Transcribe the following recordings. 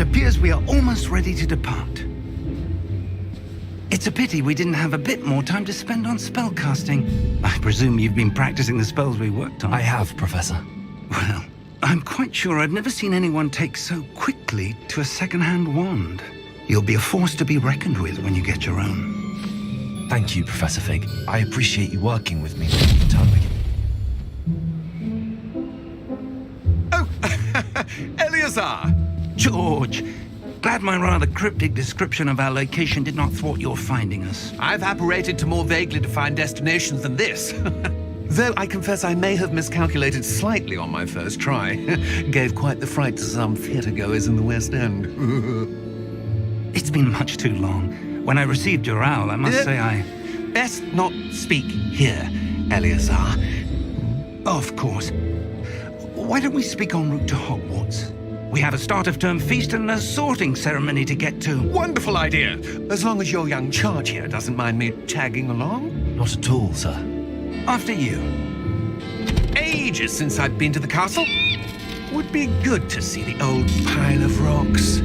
appears we are almost ready to depart. It's a pity we didn't have a bit more time to spend on spellcasting. I presume you've been practicing the spells we worked on. I have, Professor. Well, I'm quite sure I've never seen anyone take so quickly to a second-hand wand. You'll be a force to be reckoned with when you get your own. Thank you, Professor Fig. I appreciate you working with me all the time again. Oh, Eleazar! George, glad my rather cryptic description of our location did not thwart your finding us. I've apparated to more vaguely defined destinations than this. Though I confess I may have miscalculated slightly on my first try. Gave quite the fright to some theatre-goers in the West End. It's been much too long. When I received your owl, I must say I... Best not speak here, Eleazar. Of course. Why don't we speak en route to Hogwarts? We have a start-of-term feast and a sorting ceremony to get to. Wonderful idea. As long as your young charge here doesn't mind me tagging along. Not at all, sir. After you. Ages since I've been to the castle. Would be good to see the old pile of rocks.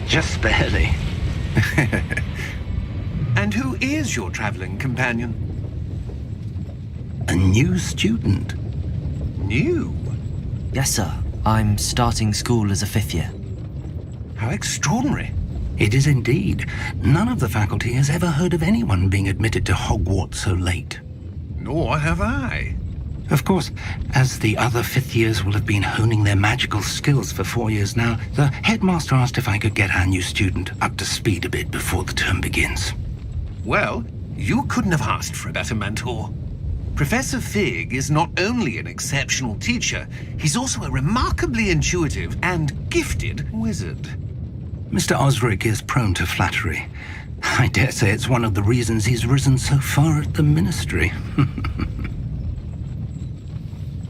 Just barely. And who is your traveling companion? A new student. New? Yes, sir. I'm starting school as a 5th year. How extraordinary. It is indeed. None of the faculty has ever heard of anyone being admitted to Hogwarts so late. Nor have I. Of course, as the other 5th years will have been honing their magical skills for 4 years now, the headmaster asked if I could get our new student up to speed a bit before the term begins. Well, you couldn't have asked for a better mentor. Professor Fig is not only an exceptional teacher, he's also a remarkably intuitive and gifted wizard. Mr. Osric is prone to flattery. I dare say it's one of the reasons he's risen so far at the ministry.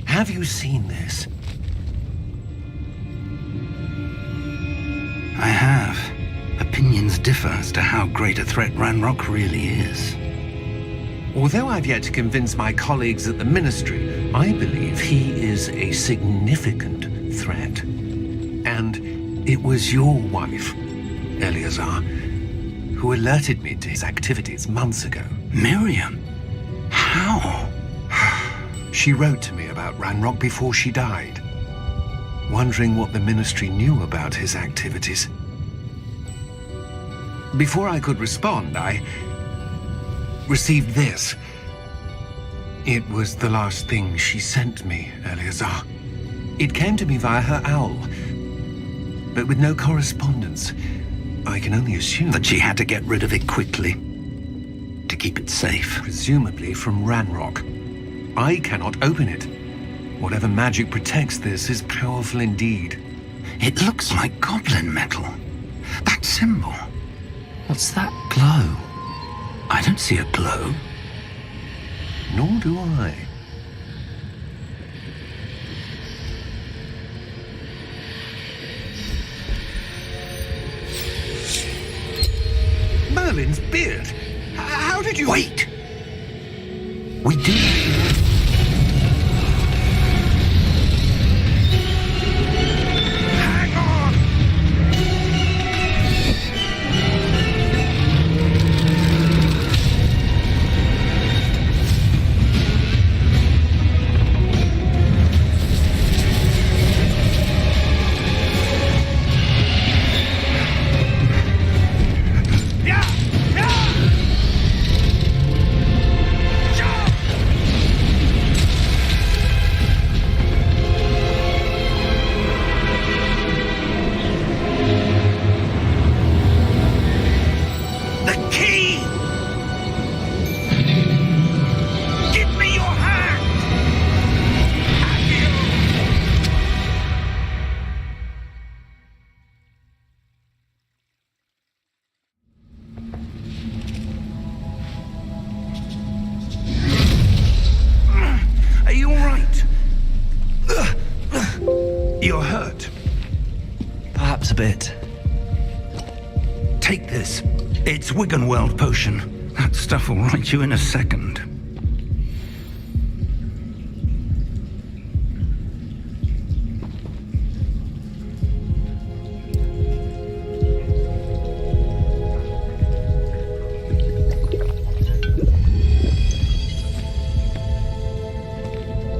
Have you seen this? I have. Opinions differ as to how great a threat Ranrock really is. Although I've yet to convince my colleagues at the ministry, I believe he is a significant threat. And it was your wife, Eleazar, who alerted me to his activities months ago. Miriam? How? She wrote to me about Ranrock before she died, wondering what the ministry knew about his activities. Before I could respond, I received this. It was the last thing she sent me, Eleazar. It came to me via her owl, but with no correspondence. I can only assume that she had to get rid of it quickly, to keep it safe. Presumably from Ranrock. I cannot open it. Whatever magic protects this is powerful indeed. It looks like goblin metal. That symbol. What's that glow? I don't see a glow. Nor do I. Merlin's beard. How did you... Wait! We do... Hang on! You're hurt. Perhaps a bit. Take this. It's Wiggenweld potion. That stuff will right you in a second.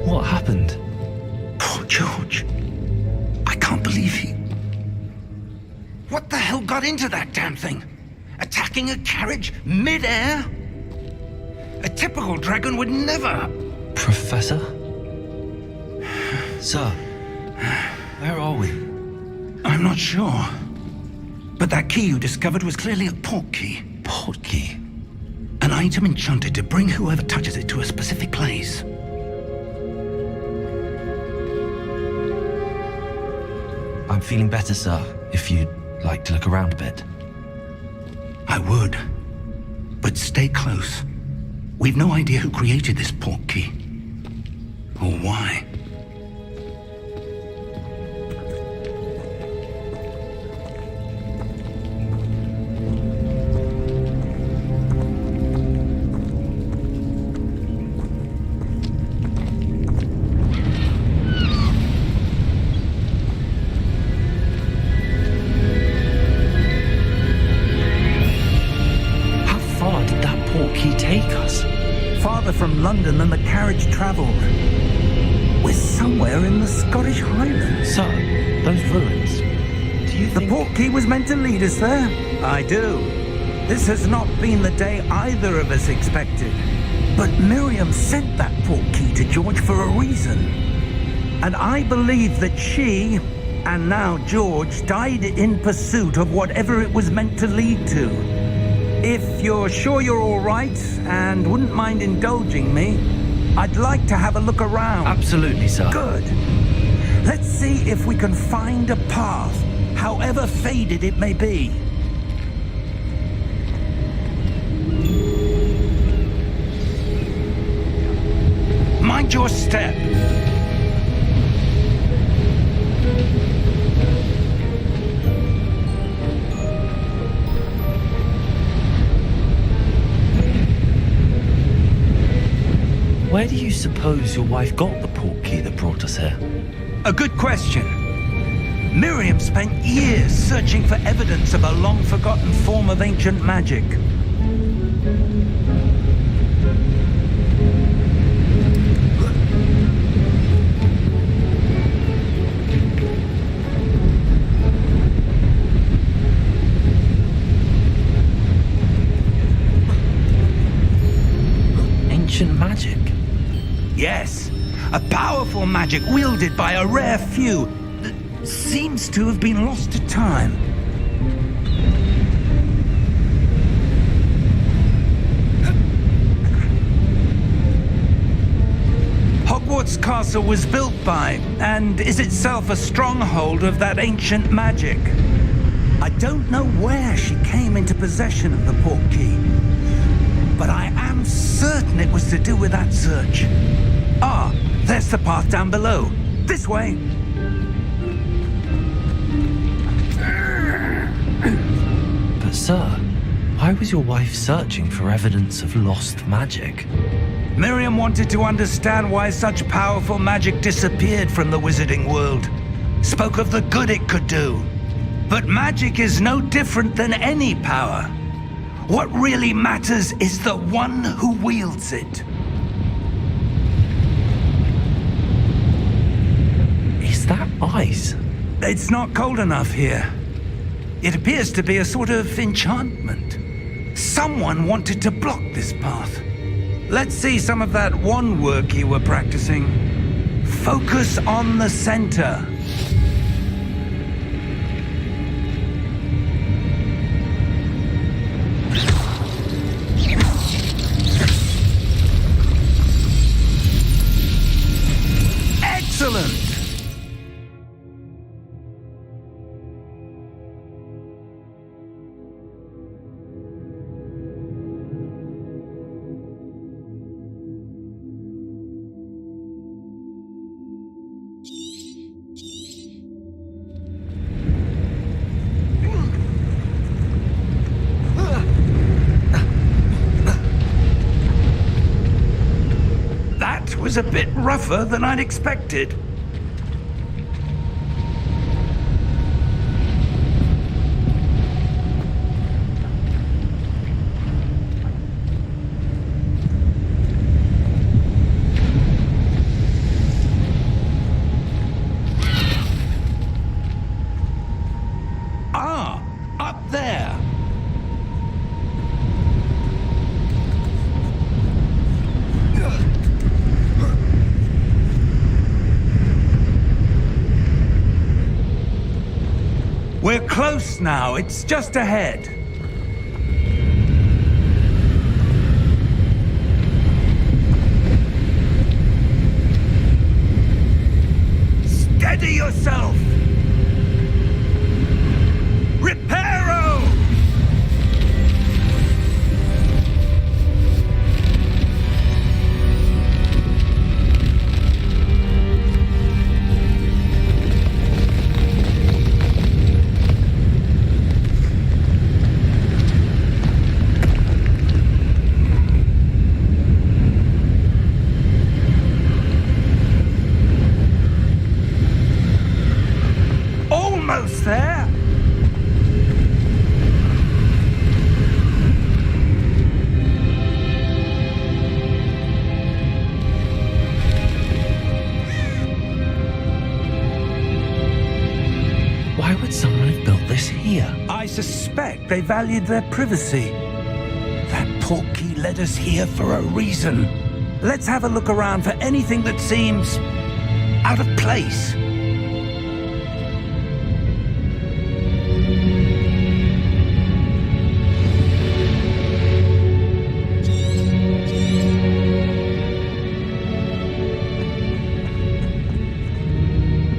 What happened? Poor George. I can't believe he... What the hell got into that damn thing? Attacking a carriage mid-air? A typical dragon would never... Professor? Sir, where are we? I'm not sure. But that key you discovered was clearly a portkey. Portkey? An item enchanted to bring whoever touches it to a specific place. I'm feeling better, sir, if you'd like to look around a bit. I would. But stay close. We've no idea who created this portkey. Or why. Farther from London than the carriage travelled. We're somewhere in the Scottish Highlands. Sir, those ruins. Do you The think... portkey was meant to lead us there? I do. This has not been the day either of us expected. But Miriam sent that portkey to George for a reason. And I believe that she, and now George, died in pursuit of whatever it was meant to lead to. If you're sure you're all right and wouldn't mind indulging me, I'd like to have a look around. Absolutely, sir. Good. Let's see if we can find a path, however faded it may be. Mind your step. Where do you suppose your wife got the portkey that brought us here? A good question. Miriam spent years searching for evidence of a long-forgotten form of ancient magic. Ancient magic? Yes, a powerful magic wielded by a rare few that seems to have been lost to time. Hogwart's castle was built by, and is itself a stronghold of that ancient magic. I don't know where she came into possession of the portkey, but I am certain it was to do with that search. Ah, there's the path down below. This way. But sir, why was your wife searching for evidence of lost magic? Miriam wanted to understand why such powerful magic disappeared from the wizarding world. Spoke of the good it could do. But magic is no different than any power. What really matters is the one who wields it. Is that ice? It's not cold enough here. It appears to be a sort of enchantment. Someone wanted to block this path. Let's see some of that wand work you were practicing. Focus on the center. Excellent! was a bit rougher than I'd expected. Ah, up there. We're close now. It's just ahead. Steady yourself. Reparo! Almost there. Why would someone have built this here? I suspect they valued their privacy. That portkey led us here for a reason. Let's have a look around for anything that seems out of place.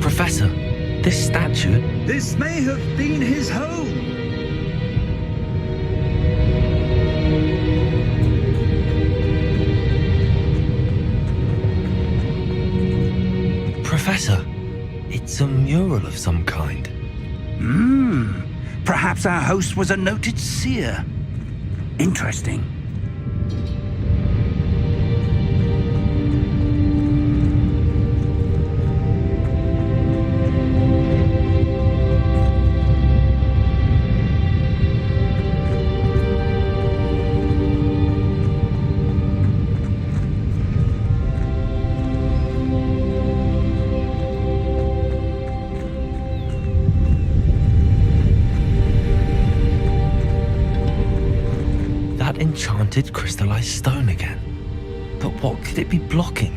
Professor, this statue... This may have been his home. Professor, it's a mural of some kind. Perhaps our host was a noted seer. Interesting. That enchanted crystallized stone again. But what could it be blocking?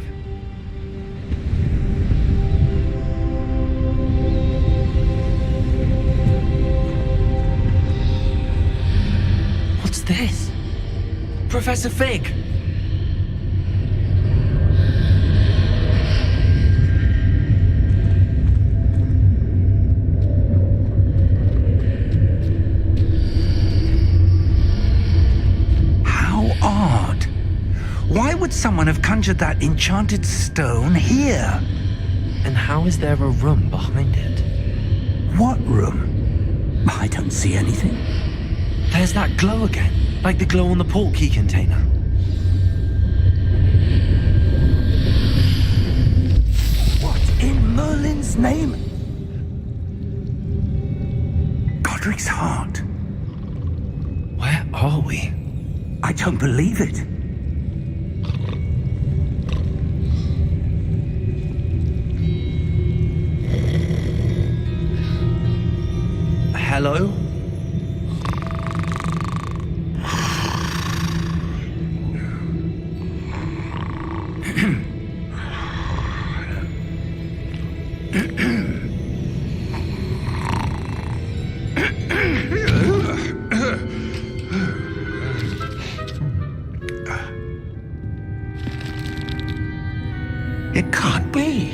What's this? Professor Fig! Odd. Why would someone have conjured that enchanted stone here? And how is there a room behind it? What room? I don't see anything. There's that glow again, like the glow on the portkey container. What in Merlin's name? Godric's heart. Where are we? I don't believe it. Hello? It can't be.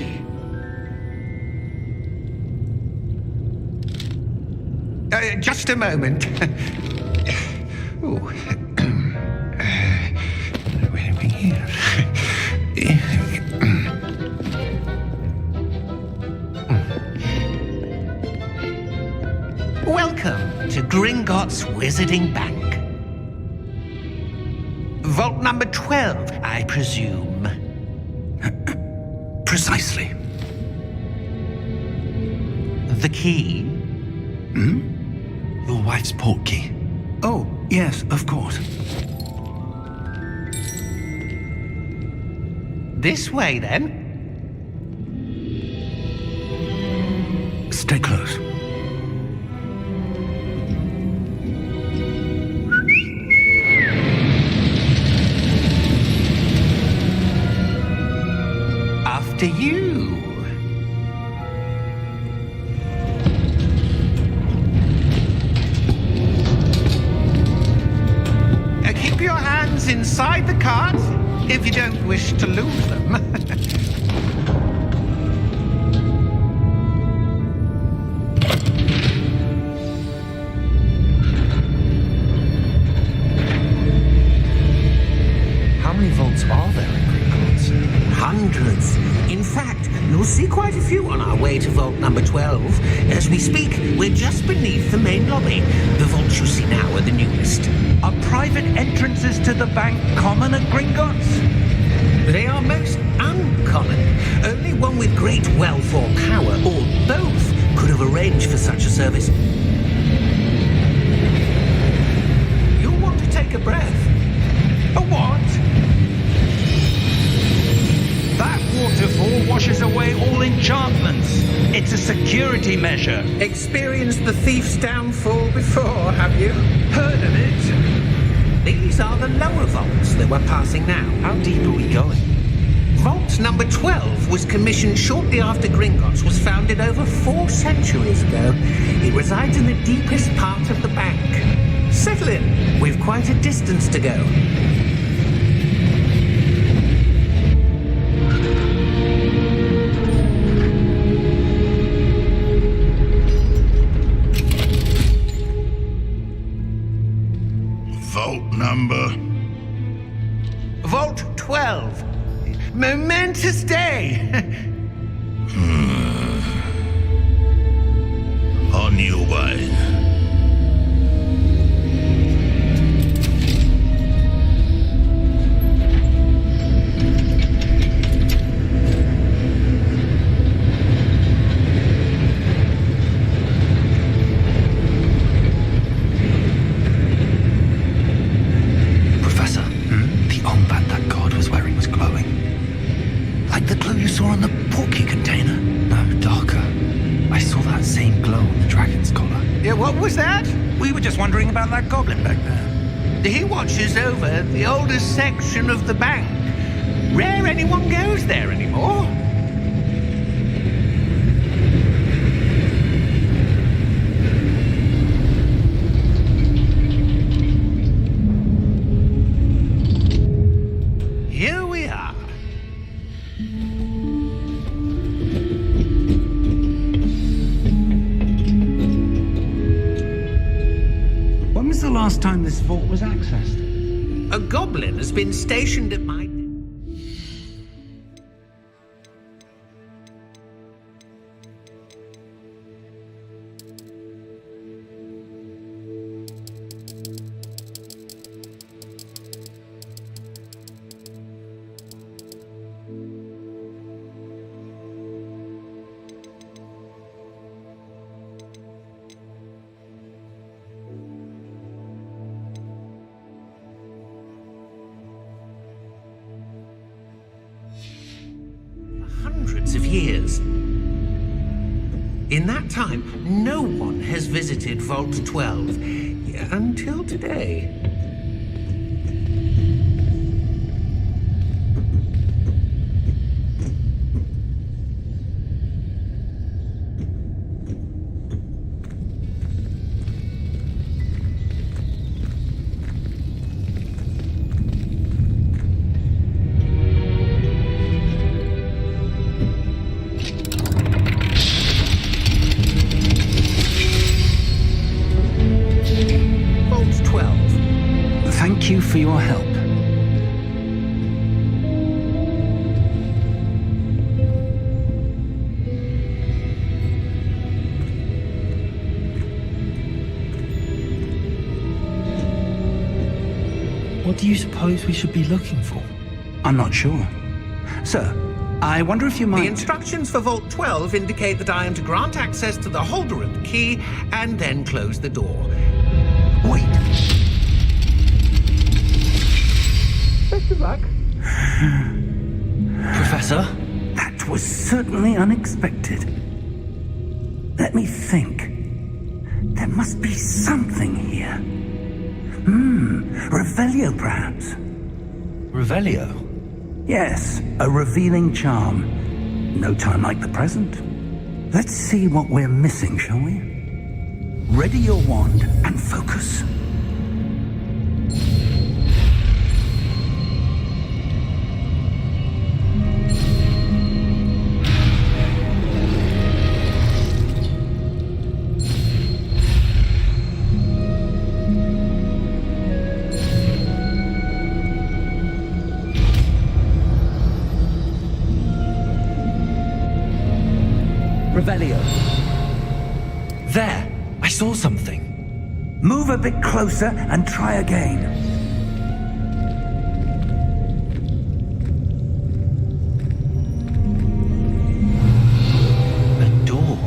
Just a moment. Oh. Where are we here? Welcome to Gringotts Wizarding Bank. Vault number 12, I presume. Precisely. The key? Your wife's portkey. Oh, yes, of course. This way, then. Stay close. After you. Keep your hands inside the cart if you don't wish to lose them. How many vaults are there in Gringotts? Hundreds. In fact, you'll see quite a few on our way to vault number 12. As we speak, we're just beneath the main lobby. The vaults you see now are the newest. Are private entrances to the bank common at Gringotts? They are most uncommon. Only one with great wealth or power, or both, could have arranged for such a service. You'll want to take a breath. A what? That waterfall washes away all enchantments. It's a security measure. Experienced the thief's downfall before, have you? Heard of it? These are the lower vaults that we're passing now. How deep are we going? Vault number 12 was commissioned shortly after Gringotts was founded over 4 centuries ago. It resides in the deepest part of the bank. Settle in. We've quite a distance to go. Vault number. Vault 12. Momentous day. On your way. Professor, the armband that guard was wearing was glowing. Like the glow you saw on the portkey container? No, darker. I saw that same glow on the dragon's collar. Yeah, what was that? We were just wondering about that goblin back there. He watches over the oldest section of the bank. Rare anyone goes there anymore. Here we are. When was the last time this vault was accessed? A goblin has been stationed at my... hundreds of years. In that time, no one has visited Vault 12 until today. Thank you for your help. What do you suppose we should be looking for? I'm not sure. Sir, I wonder if you The might... instructions for Vault 12 indicate that I am to grant access to the holder of the key and then close the door. Wait. Best of luck. Professor? That was certainly unexpected. Let me think. There must be something here. Revelio perhaps. Revelio? Yes, a revealing charm. No time like the present. Let's see what we're missing, shall we? Ready your wand and focus. Revelio. There! I saw something. Move a bit closer and try again. A door.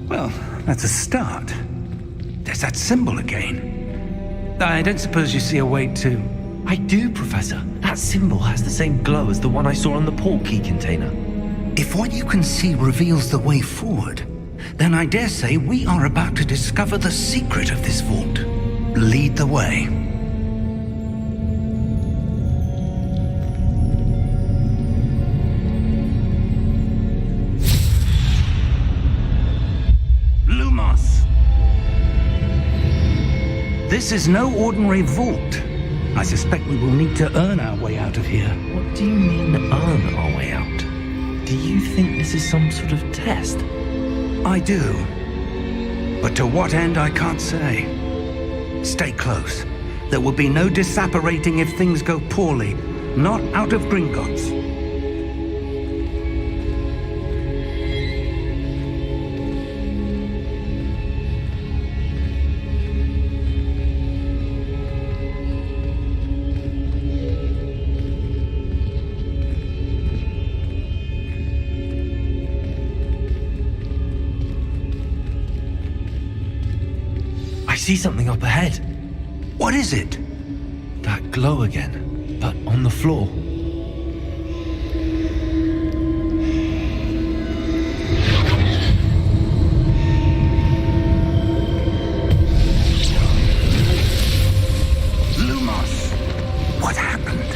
Well, that's a start. There's that symbol again. I don't suppose you see a way to... I do, Professor. That symbol has the same glow as the one I saw on the port key container. If what you can see reveals the way forward, then I dare say we are about to discover the secret of this vault. Lead the way. Lumos! This is no ordinary vault. I suspect we will need to earn our way out of here. What do you mean, earn our way out? Do you think this is some sort of test? I do. But to what end, I can't say. Stay close. There will be no disapparating if things go poorly. Not out of Gringotts. I see something up ahead. What is it? That glow again, but on the floor. Lumos! What happened?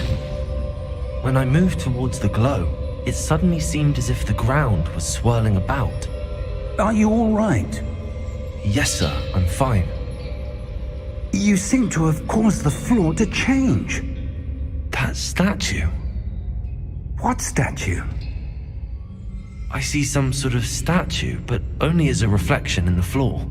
When I moved towards the glow, it suddenly seemed as if the ground was swirling about. Are you all right? Yes, sir, I'm fine. You seem to have caused the floor to change. That statue. What statue? I see some sort of statue, but only as a reflection in the floor.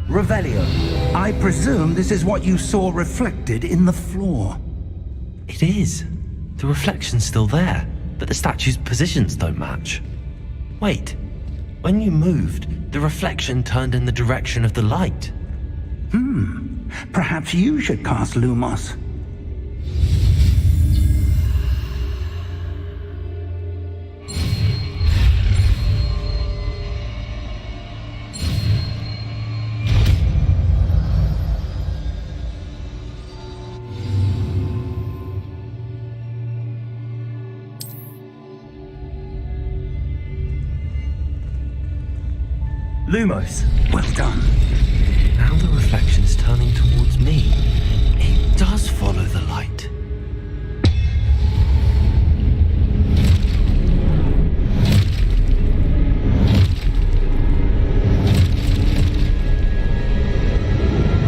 Revelio, I presume this is what you saw reflected in the floor. It is. The reflection's still there, but the statue's positions don't match. Wait, when you moved, the reflection turned in the direction of the light. Perhaps you should cast Lumos. Lumos! Well done. Now the reflection's turning towards me. It does follow the light.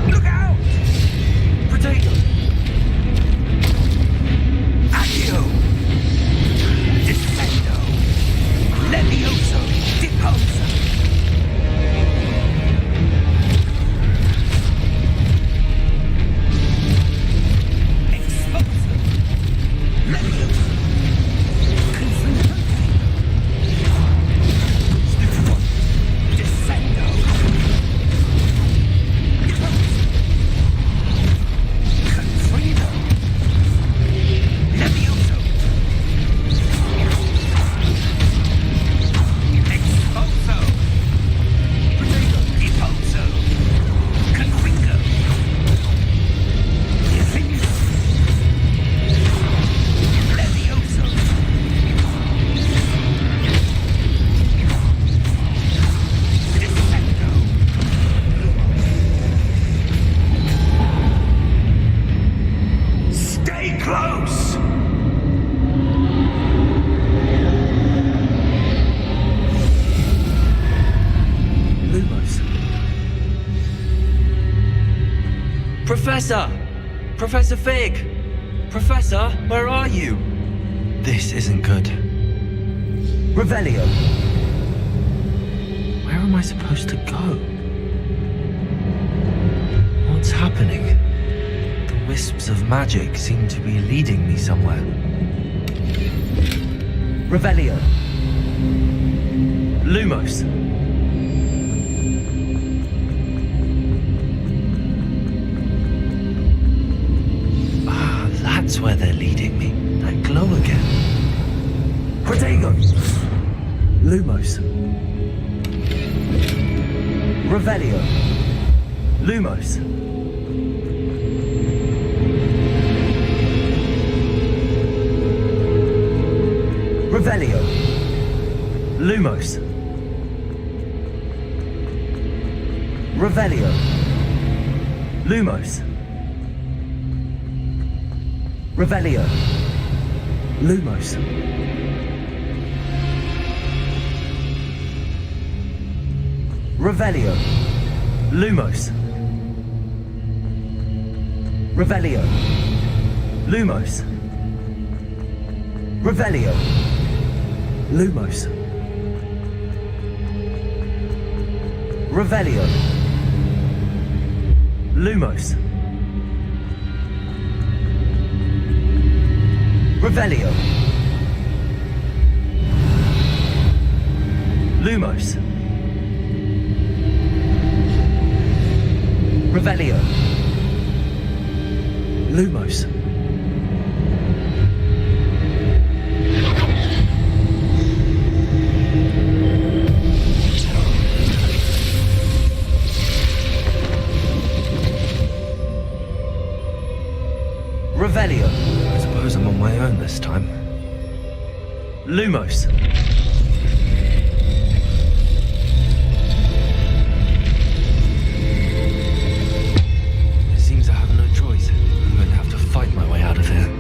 Look out! Potato! Accio! Descendo! Levioso! Deposa! Professor! Professor Fig! Professor, where are you? This isn't good. Revelio. Where am I supposed to go? What's happening? The wisps of magic seem to be leading me somewhere. Revelio. Lumos. Ah, that's where they're leading me. That glow again. Protego. Lumos. Revelio. Lumos. Revelio. Lumos. Revelio. Lumos. Revelio. Lumos. Revelio. Lumos. Revelio. Lumos. Revelio. Lumos. Revelio. Lumos. Revelio. Lumos. Revelio. Lumos. Revelio. I suppose I'm on my own this time. Lumos. It seems I have no choice. I'm going to have to fight my way out of here.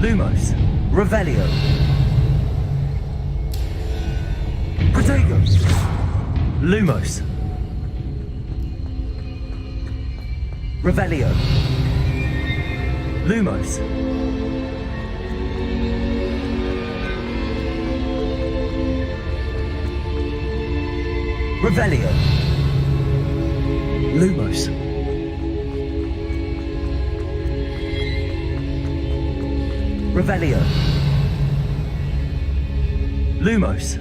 Lumos. Revelio. Protego. Lumos. Revelio. Lumos. Revelio. Lumos. Revelio. Lumos.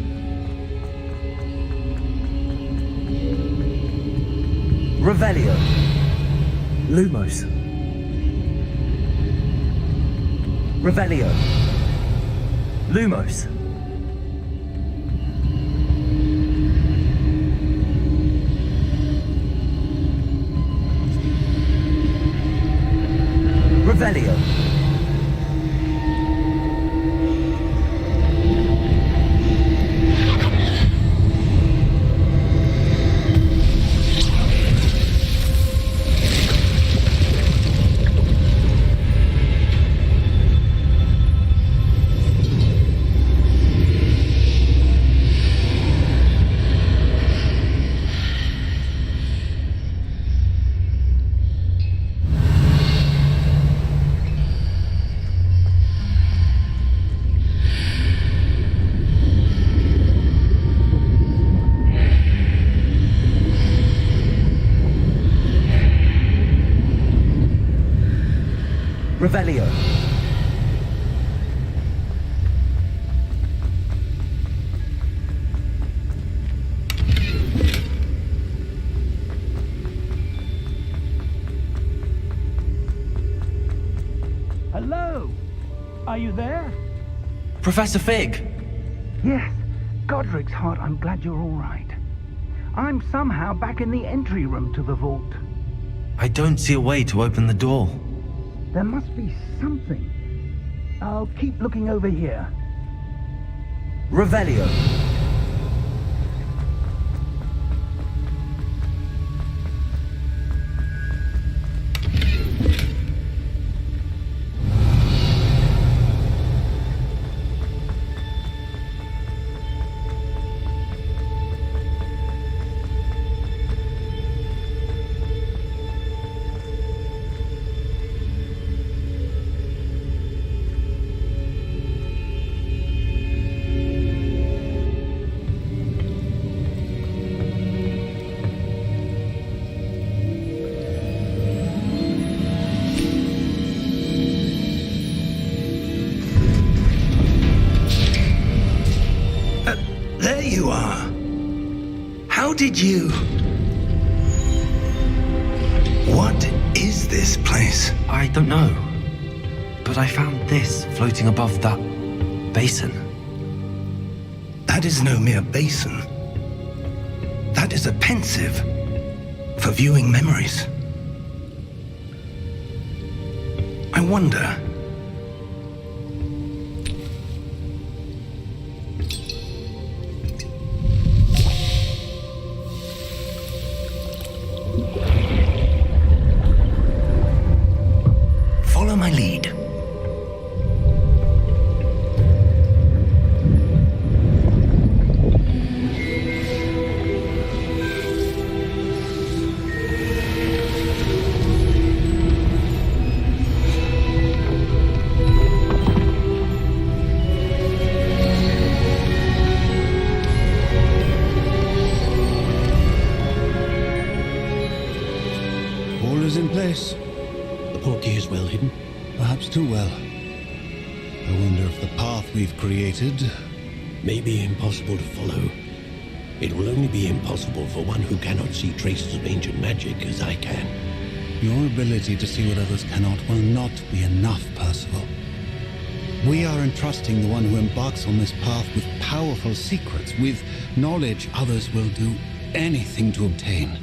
Revelio. Lumos. Revelio. Lumos. Revelio. Revelio. Hello? Are you there? Professor Fig! Yes. Godric's heart, I'm glad you're all right. I'm somehow back in the entry room to the vault. I don't see a way to open the door. There must be something. I'll keep looking over here. Revelio. There you are. How did you... What is this place? I don't know. But I found this floating above that basin. That is no mere basin. That is a pensive for viewing memories. I wonder... Follow my lead. All is in place. The portkey is well hidden. Perhaps too well. I wonder if the path we've created... May be impossible to follow. It will only be impossible for one who cannot see traces of ancient magic as I can. Your ability to see what others cannot will not be enough, Percival. We are entrusting the one who embarks on this path with powerful secrets, with knowledge others will do anything to obtain.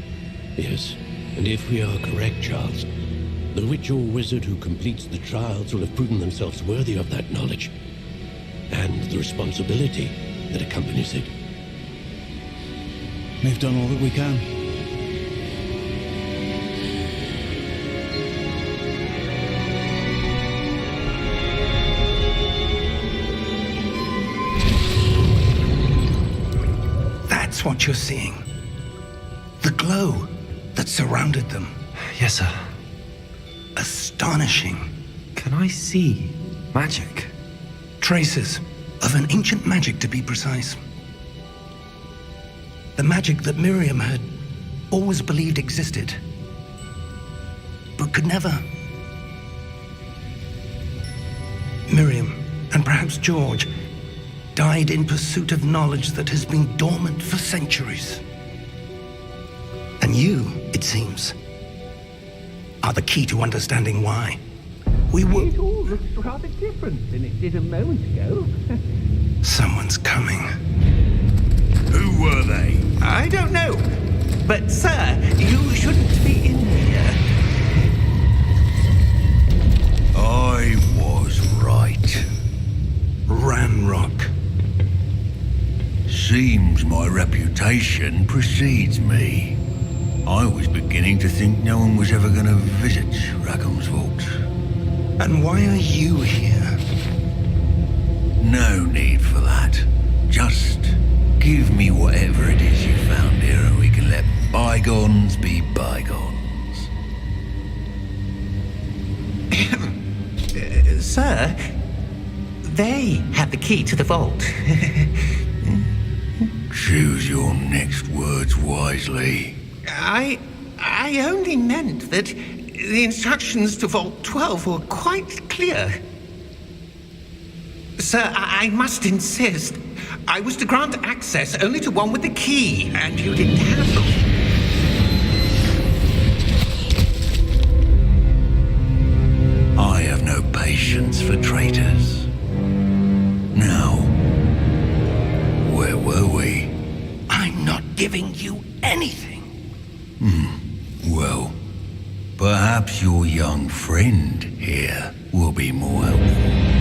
Yes, and if we are correct, Charles, the witch or wizard who completes the trials will have proven themselves worthy of that knowledge, and the responsibility that accompanies it. We've done all that we can. That's what you're seeing. The glow that surrounded them. Yes, sir. Astonishing. Can I see magic? Traces of an ancient magic, to be precise. The magic that Miriam had always believed existed, but could never. Miriam, and perhaps George, died in pursuit of knowledge that has been dormant for centuries. And you, it seems, are the key to understanding why. It all looks rather different than it did a moment ago. Someone's coming. Who were they? I don't know. But, sir, you shouldn't be in here. I was right. Ranrock. Seems my reputation precedes me. I was beginning to think no one was ever going to visit Rackham's vault. And why are you here? No need for that. Just give me whatever it is you found here and we can let bygones be bygones. Sir, they have the key to the vault. Choose your next words wisely. I only meant that The instructions to Vault 12 were quite clear. Sir, I must insist. I was to grant access only to one with the key, and you didn't have them. I have no patience for traitors. Now, where were we? I'm not giving you anything. Well, perhaps your young friend here will be more helpful.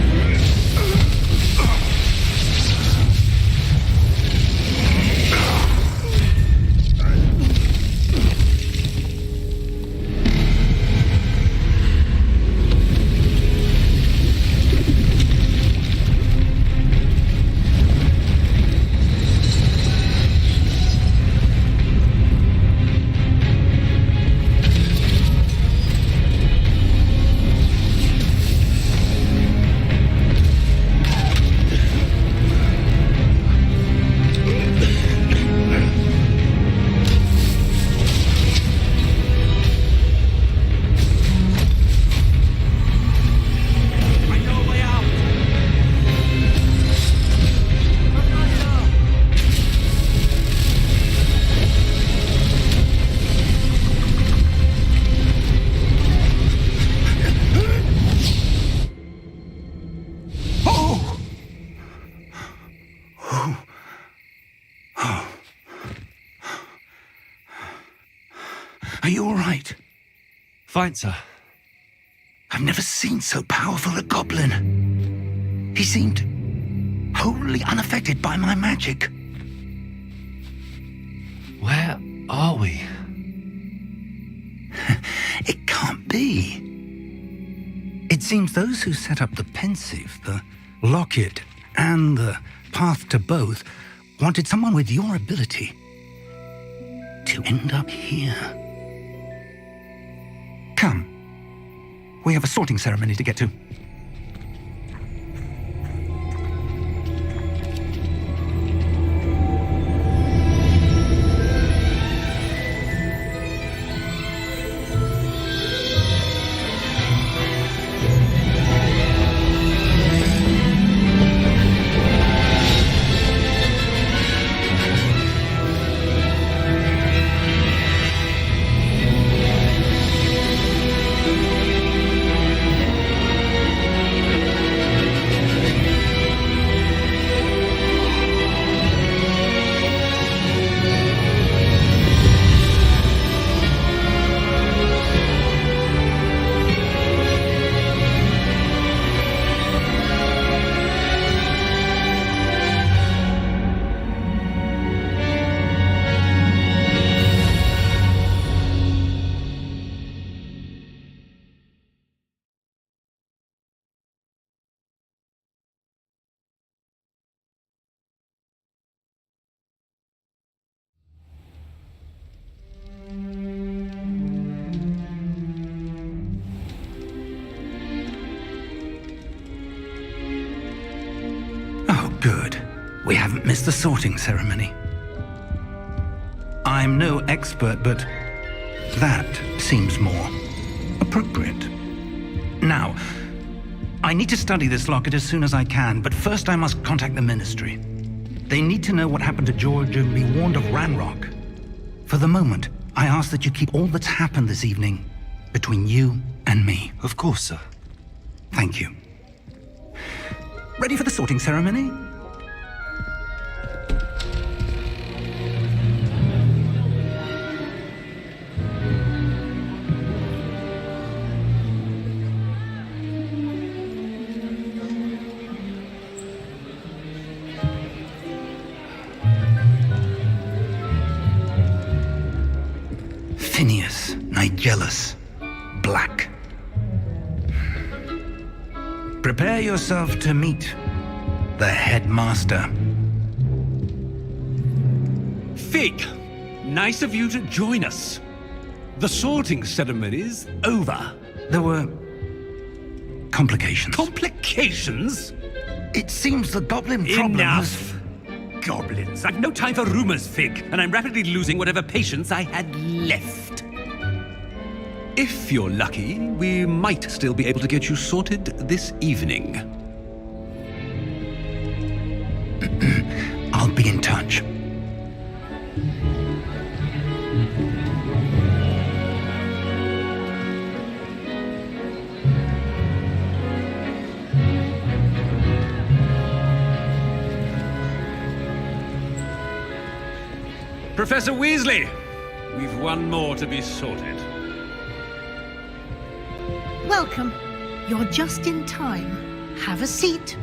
Are you all right? Fine, sir. I've never seen so powerful a goblin. He seemed wholly unaffected by my magic. Where are we? It can't be. It seems those who set up the pensive, the locket, and the path to both wanted someone with your ability to end up here. Come. We have a sorting ceremony to get to. Good. We haven't missed the sorting ceremony. I'm no expert, but that seems more appropriate. Now, I need to study this locket as soon as I can, but first I must contact the Ministry. They need to know what happened to George and be warned of Ranrock. For the moment, I ask that you keep all that's happened this evening between you and me. Of course, sir. Thank you. Ready for the sorting ceremony? Phineas, Nigellus, Black. Prepare yourself to meet the headmaster. Fig, nice of you to join us. The sorting ceremony's over. There were complications. Complications? It seems the goblin problem has... Enough! Goblins. I've no time for rumors, Fig, and I'm rapidly losing whatever patience I had left. If you're lucky, we might still be able to get you sorted this evening. I'll be in touch. Professor Weasley, we've one more to be sorted. Welcome. You're just in time. Have a seat.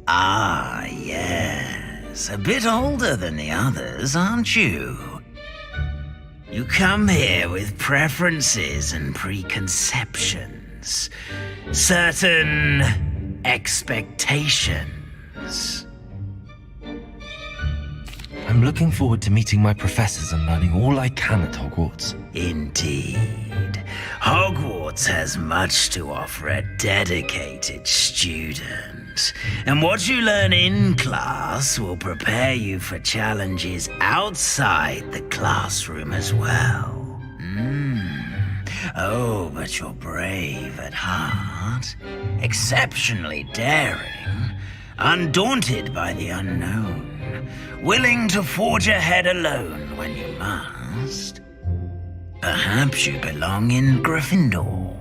Ah, yes. A bit older than the others, aren't you? You come here with preferences and preconceptions. Certain expectations. I'm looking forward to meeting my professors and learning all I can at Hogwarts. Indeed. Hogwarts has much to offer a dedicated student. And what you learn in class will prepare you for challenges outside the classroom as well. Oh, but you're brave at heart, exceptionally daring, undaunted by the unknown, willing to forge ahead alone when you must. Perhaps you belong in Gryffindor.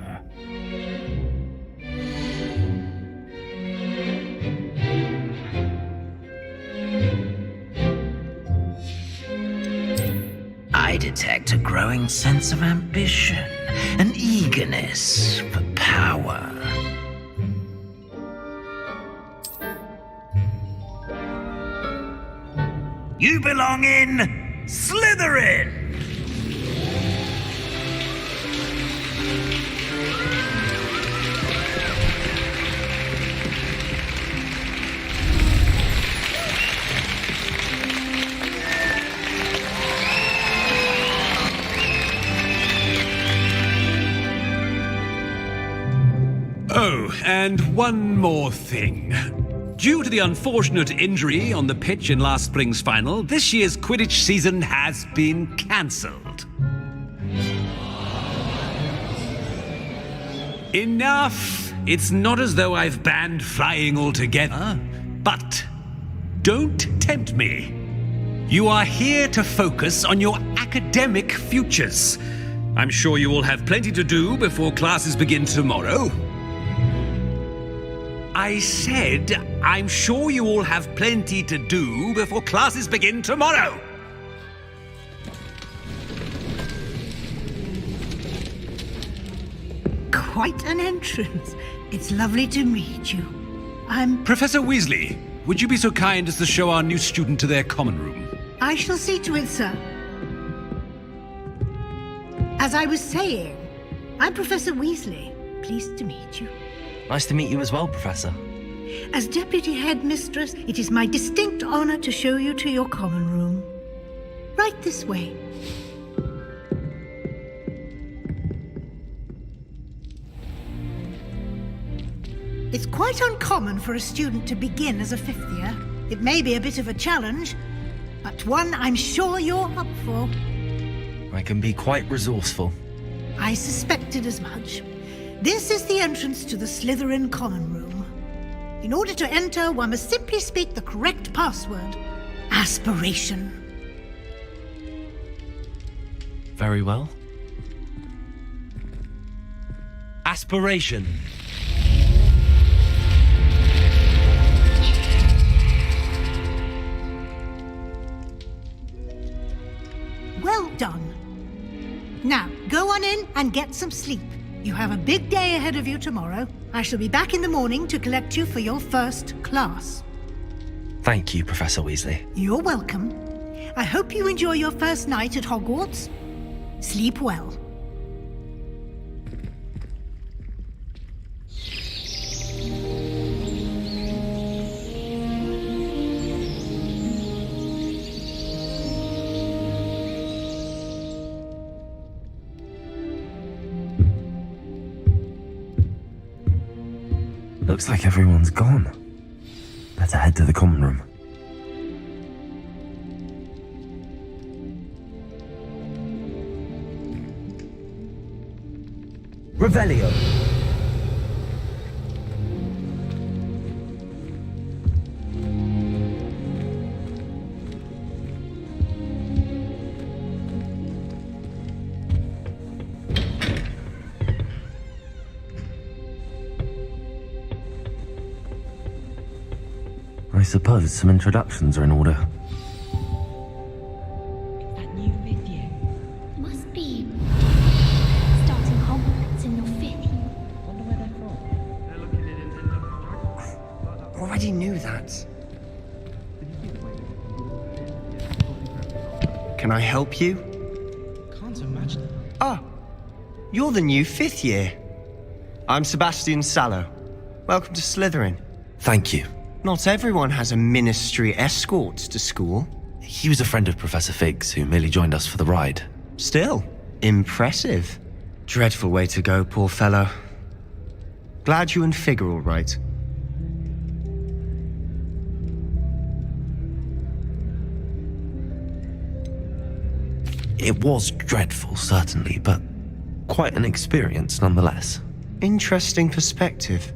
I detect a growing sense of ambition, an eagerness for power. You belong in Slytherin! Oh, and one more thing. Due to the unfortunate injury on the pitch in last spring's final, this year's Quidditch season has been cancelled. Enough! It's not as though I've banned flying altogether, but don't tempt me. You are here to focus on your academic futures. I'm sure you will have plenty to do before classes begin tomorrow. I said, I'm sure you all have plenty to do before classes begin tomorrow. Quite an entrance. It's lovely to meet you. Professor Weasley, would you be so kind as to show our new student to their common room? I shall see to it, sir. As I was saying, I'm Professor Weasley. Pleased to meet you. Nice to meet you as well, Professor. As Deputy Headmistress, it is my distinct honor to show you to your common room. Right this way. It's quite uncommon for a student to begin as a fifth year. It may be a bit of a challenge, but one I'm sure you're up for. I can be quite resourceful. I suspected as much. This is the entrance to the Slytherin common room. In order to enter, one must simply speak the correct password. Aspiration. Very well. Aspiration. Well done. Now, go on in and get some sleep. You have a big day ahead of you tomorrow. I shall be back in the morning to collect you for your first class. Thank you, Professor Weasley. You're welcome. I hope you enjoy your first night at Hogwarts. Sleep well. Looks like everyone's gone. Better head to the common room. Revelio. I suppose some introductions are in order. That new fifth year. Must be starting Hogwarts in your fifth year. Wonder where they're from. Already knew that. Can I help you? Can't imagine. Ah, you're the new fifth year. I'm Sebastian Sallow. Welcome to Slytherin. Thank you. Not everyone has a ministry escort to school. He was a friend of Professor Fig's who merely joined us for the ride. Still, impressive. Dreadful way to go, poor fellow. Glad you and Fig are all right. It was dreadful, certainly, but quite an experience nonetheless. Interesting perspective.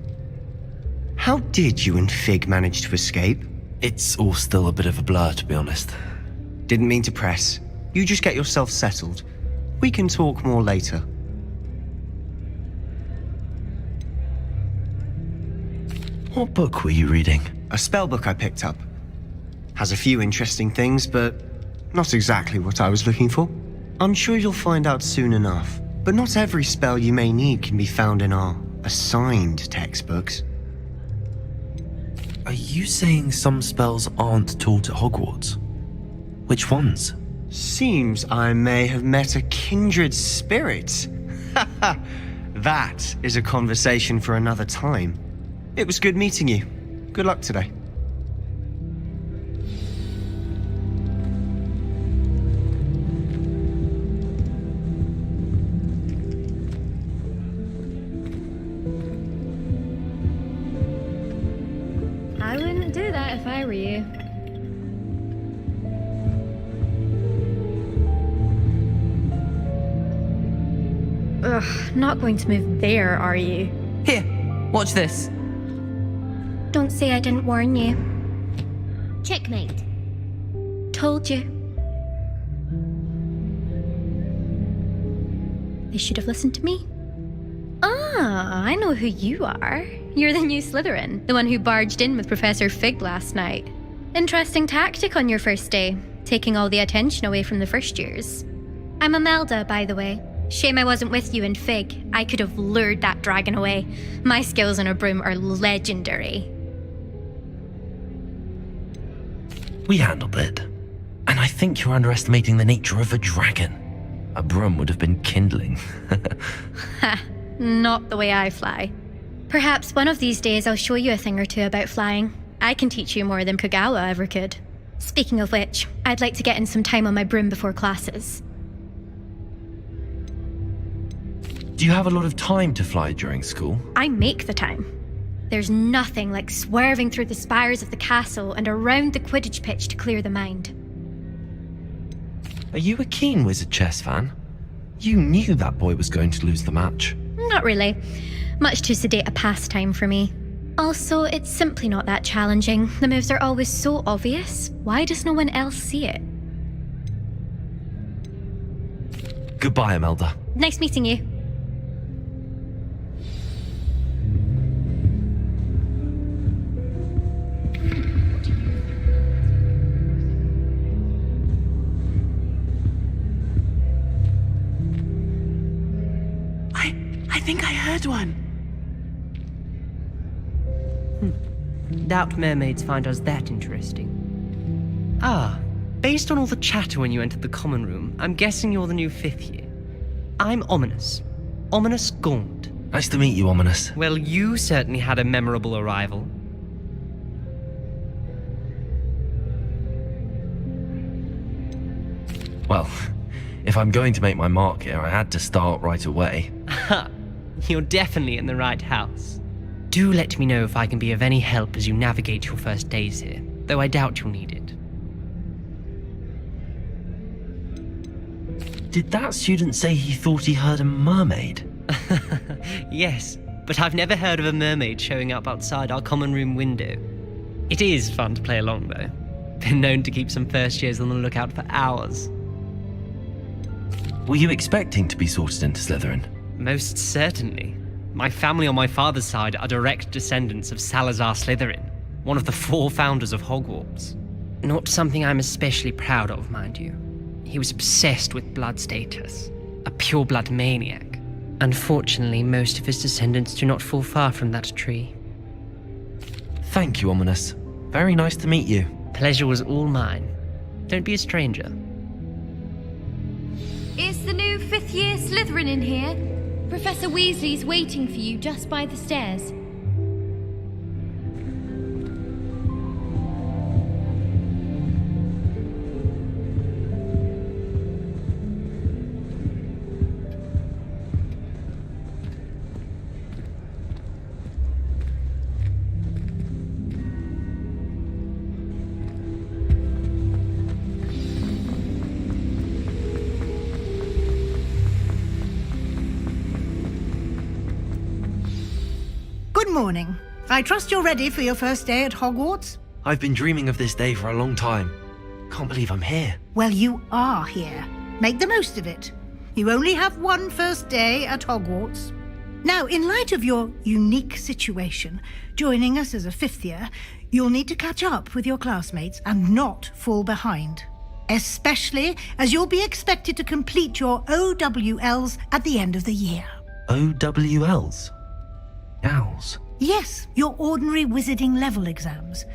How did you and Fig manage to escape? It's all still a bit of a blur, to be honest. Didn't mean to press. You just get yourself settled. We can talk more later. What book were you reading? A spell book I picked up. Has a few interesting things, but not exactly what I was looking for. I'm sure you'll find out soon enough. But not every spell you may need can be found in our assigned textbooks. Are you saying some spells aren't taught at Hogwarts? Which ones? Seems I may have met a kindred spirit. That is a conversation for another time. It was good meeting you. Good luck today. I wouldn't do that if I were you. Ugh, not going to move there, are you? Here, watch this. Don't say I didn't warn you. Checkmate. Told you. They should have listened to me. Ah, I know who you are. You're the new Slytherin, the one who barged in with Professor Fig last night. Interesting tactic on your first day, taking all the attention away from the first years. I'm Imelda, by the way. Shame I wasn't with you and Fig. I could have lured that dragon away. My skills on a broom are legendary. We handled it. And I think you're underestimating the nature of a dragon. A broom would have been kindling. Ha, not the way I fly. Perhaps one of these days I'll show you a thing or two about flying. I can teach you more than Kogawa ever could. Speaking of which, I'd like to get in some time on my broom before classes. Do you have a lot of time to fly during school? I make the time. There's nothing like swerving through the spires of the castle and around the Quidditch pitch to clear the mind. Are you a keen Wizard chess fan? You knew that boy was going to lose the match. Not really. Much too sedate a pastime for me. Also, it's simply not that challenging. The moves are always so obvious. Why does no one else see it? Goodbye, Imelda. Nice meeting you. I think I heard one. Doubt mermaids find us that interesting. Ah, based on all the chatter when you entered the common room, I'm guessing you're the new fifth year. I'm Ominous. Ominous Gaunt. Nice to meet you, Ominous. Well, you certainly had a memorable arrival. Well, if I'm going to make my mark here, I had to start right away. Ha! You're definitely in the right house. Do let me know if I can be of any help as you navigate your first days here, though I doubt you'll need it. Did that student say he thought he heard a mermaid? Yes, but I've never heard of a mermaid showing up outside our common room window. It is fun to play along, though. Been known to keep some first years on the lookout for hours. Were you expecting to be sorted into Slytherin? Most certainly. My family on my father's side are direct descendants of Salazar Slytherin, one of the 4 founders of Hogwarts. Not something I'm especially proud of, mind you. He was obsessed with blood status, a pure-blood maniac. Unfortunately, most of his descendants do not fall far from that tree. Thank you, Ominous. Very nice to meet you. Pleasure was all mine. Don't be a stranger. Is the new 5th year Slytherin in here? Professor Weasley's waiting for you just by the stairs. Good morning. I trust you're ready for your first day at Hogwarts? I've been dreaming of this day for a long time. Can't believe I'm here. Well, you are here. Make the most of it. You only have one first day at Hogwarts. Now, in light of your unique situation, joining us as a 5th year, you'll need to catch up with your classmates and not fall behind. Especially as you'll be expected to complete your OWLs at the end of the year. OWLs? Owls? Yes, your ordinary wizarding level exams.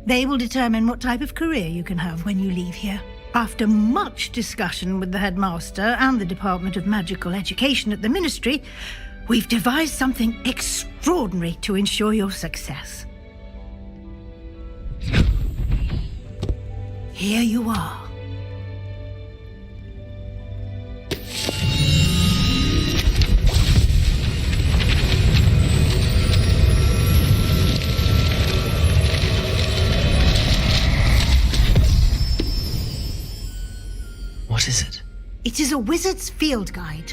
They will determine what type of career you can have when you leave here. After much discussion with the headmaster and the Department of Magical Education at the Ministry, we've devised something extraordinary to ensure your success. Here you are. What is it? It is a wizard's field guide.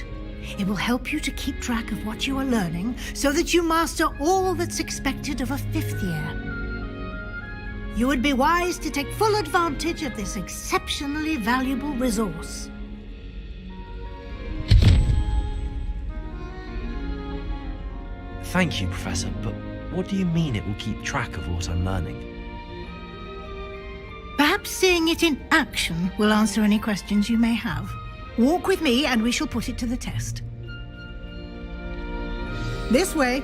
It will help you to keep track of what you are learning so that you master all that's expected of a 5th year. You would be wise to take full advantage of this exceptionally valuable resource. Thank you, Professor, but what do you mean it will keep track of what I'm learning? Perhaps seeing it in action will answer any questions you may have. Walk with me and we shall put it to the test. This way.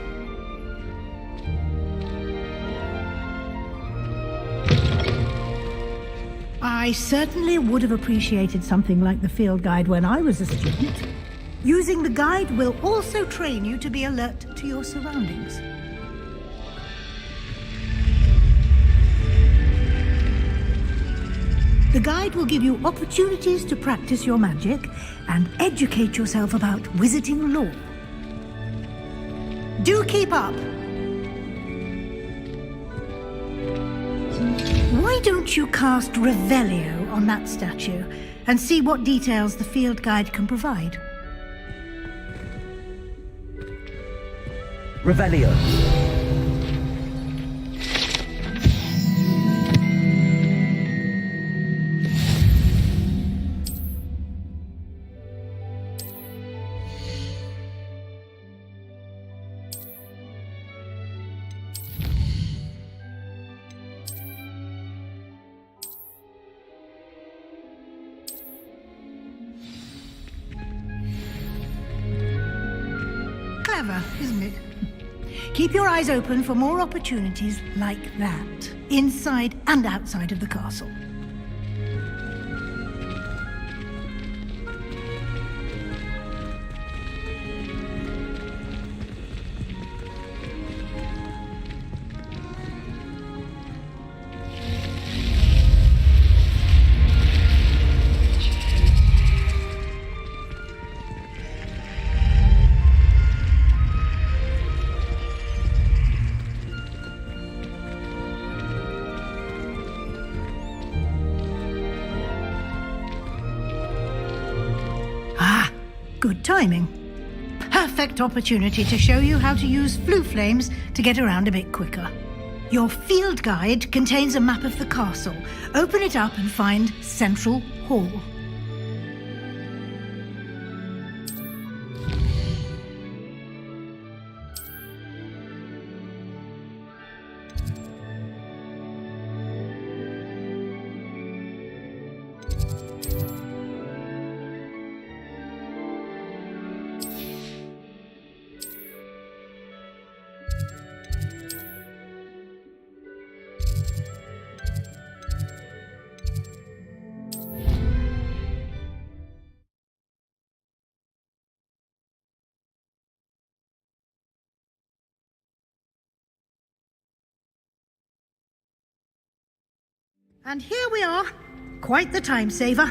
I certainly would have appreciated something like the field guide when I was a student. Using the guide will also train you to be alert to your surroundings. The guide will give you opportunities to practice your magic and educate yourself about wizarding lore. Do keep up! Why don't you cast Revelio on that statue and see what details the field guide can provide? Revelio. Clever, isn't it? Keep your eyes open for more opportunities like that, inside and outside of the castle. Good timing. Perfect opportunity to show you how to use flue flames to get around a bit quicker. Your field guide contains a map of the castle. Open it up and find Central Hall. And here we are. Quite the time saver.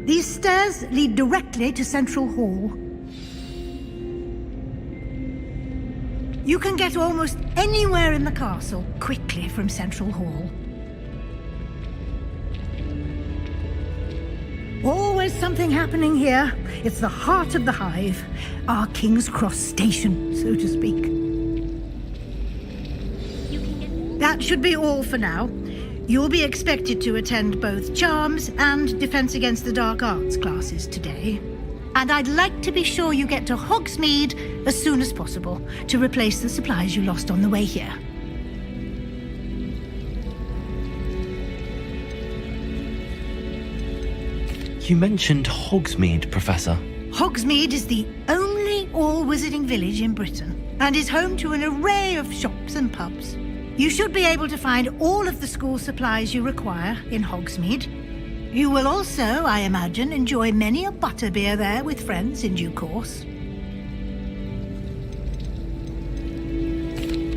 These stairs lead directly to Central Hall. You can get almost anywhere in the castle quickly from Central Hall. Always something happening here. It's the heart of the hive. Our King's Cross station, so to speak. That should be all for now. You'll be expected to attend both Charms and Defense Against the Dark Arts classes today. And I'd like to be sure you get to Hogsmeade as soon as possible to replace the supplies you lost on the way here. You mentioned Hogsmeade, Professor. Hogsmeade is the only all-wizarding village in Britain and is home to an array of shops and pubs. You should be able to find all of the school supplies you require in Hogsmeade. You will also, I imagine, enjoy many a butterbeer there with friends in due course.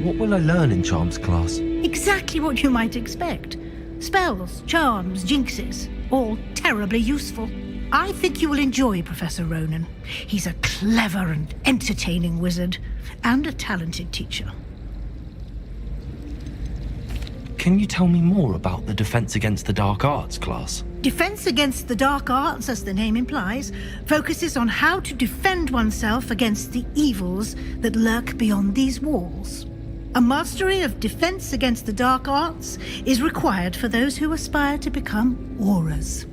What will I learn in Charms class? Exactly what you might expect. Spells, charms, jinxes, all terribly useful. I think you will enjoy Professor Ronan. He's a clever and entertaining wizard, and a talented teacher. Can you tell me more about the Defense Against the Dark Arts class? Defense Against the Dark Arts, as the name implies, focuses on how to defend oneself against the evils that lurk beyond these walls. A mastery of Defense Against the Dark Arts is required for those who aspire to become auras.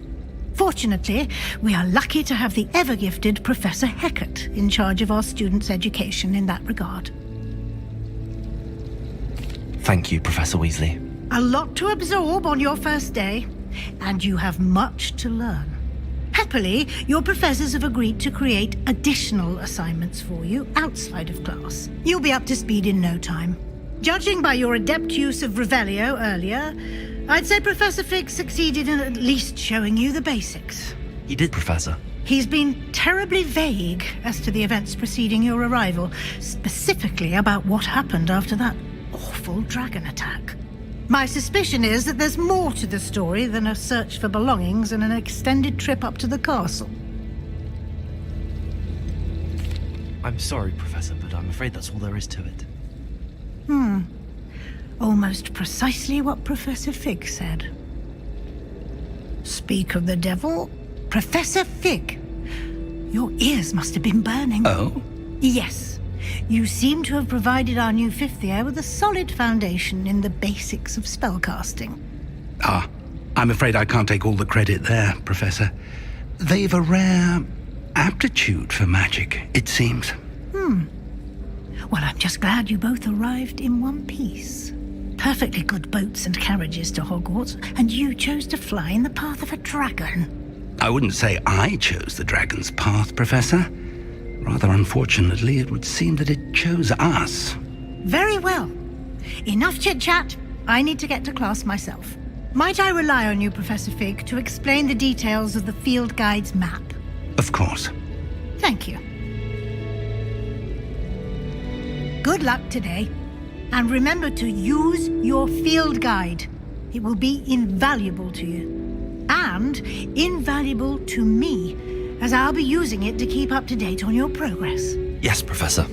Fortunately, we are lucky to have the ever-gifted Professor Hecate in charge of our students' education in that regard. Thank you, Professor Weasley. A lot to absorb on your first day, and you have much to learn. Happily, your professors have agreed to create additional assignments for you outside of class. You'll be up to speed in no time. Judging by your adept use of Revelio earlier, I'd say Professor Fig succeeded in at least showing you the basics. He did, Professor. He's been terribly vague as to the events preceding your arrival, specifically about what happened after that awful dragon attack. My suspicion is that there's more to the story than a search for belongings and an extended trip up to the castle. I'm sorry, Professor, but I'm afraid that's all there is to it. Almost precisely what Professor Fig said. Speak of the devil, Professor Fig. Your ears must have been burning. Oh? Yes. You seem to have provided our new fifth year with a solid foundation in the basics of spellcasting. Ah, I'm afraid I can't take all the credit there, Professor. They've a rare aptitude for magic, it seems. Well, I'm just glad you both arrived in one piece. Perfectly good boats and carriages to Hogwarts, and you chose to fly in the path of a dragon. I wouldn't say I chose the dragon's path, Professor. Rather unfortunately, it would seem that it chose us. Very well. Enough chit-chat. I need to get to class myself. Might I rely on you, Professor Fig, to explain the details of the field guide's map? Of course. Thank you. Good luck today. And remember to use your field guide. It will be invaluable to you. And invaluable to me, as I'll be using it to keep up to date on your progress. Yes, Professor.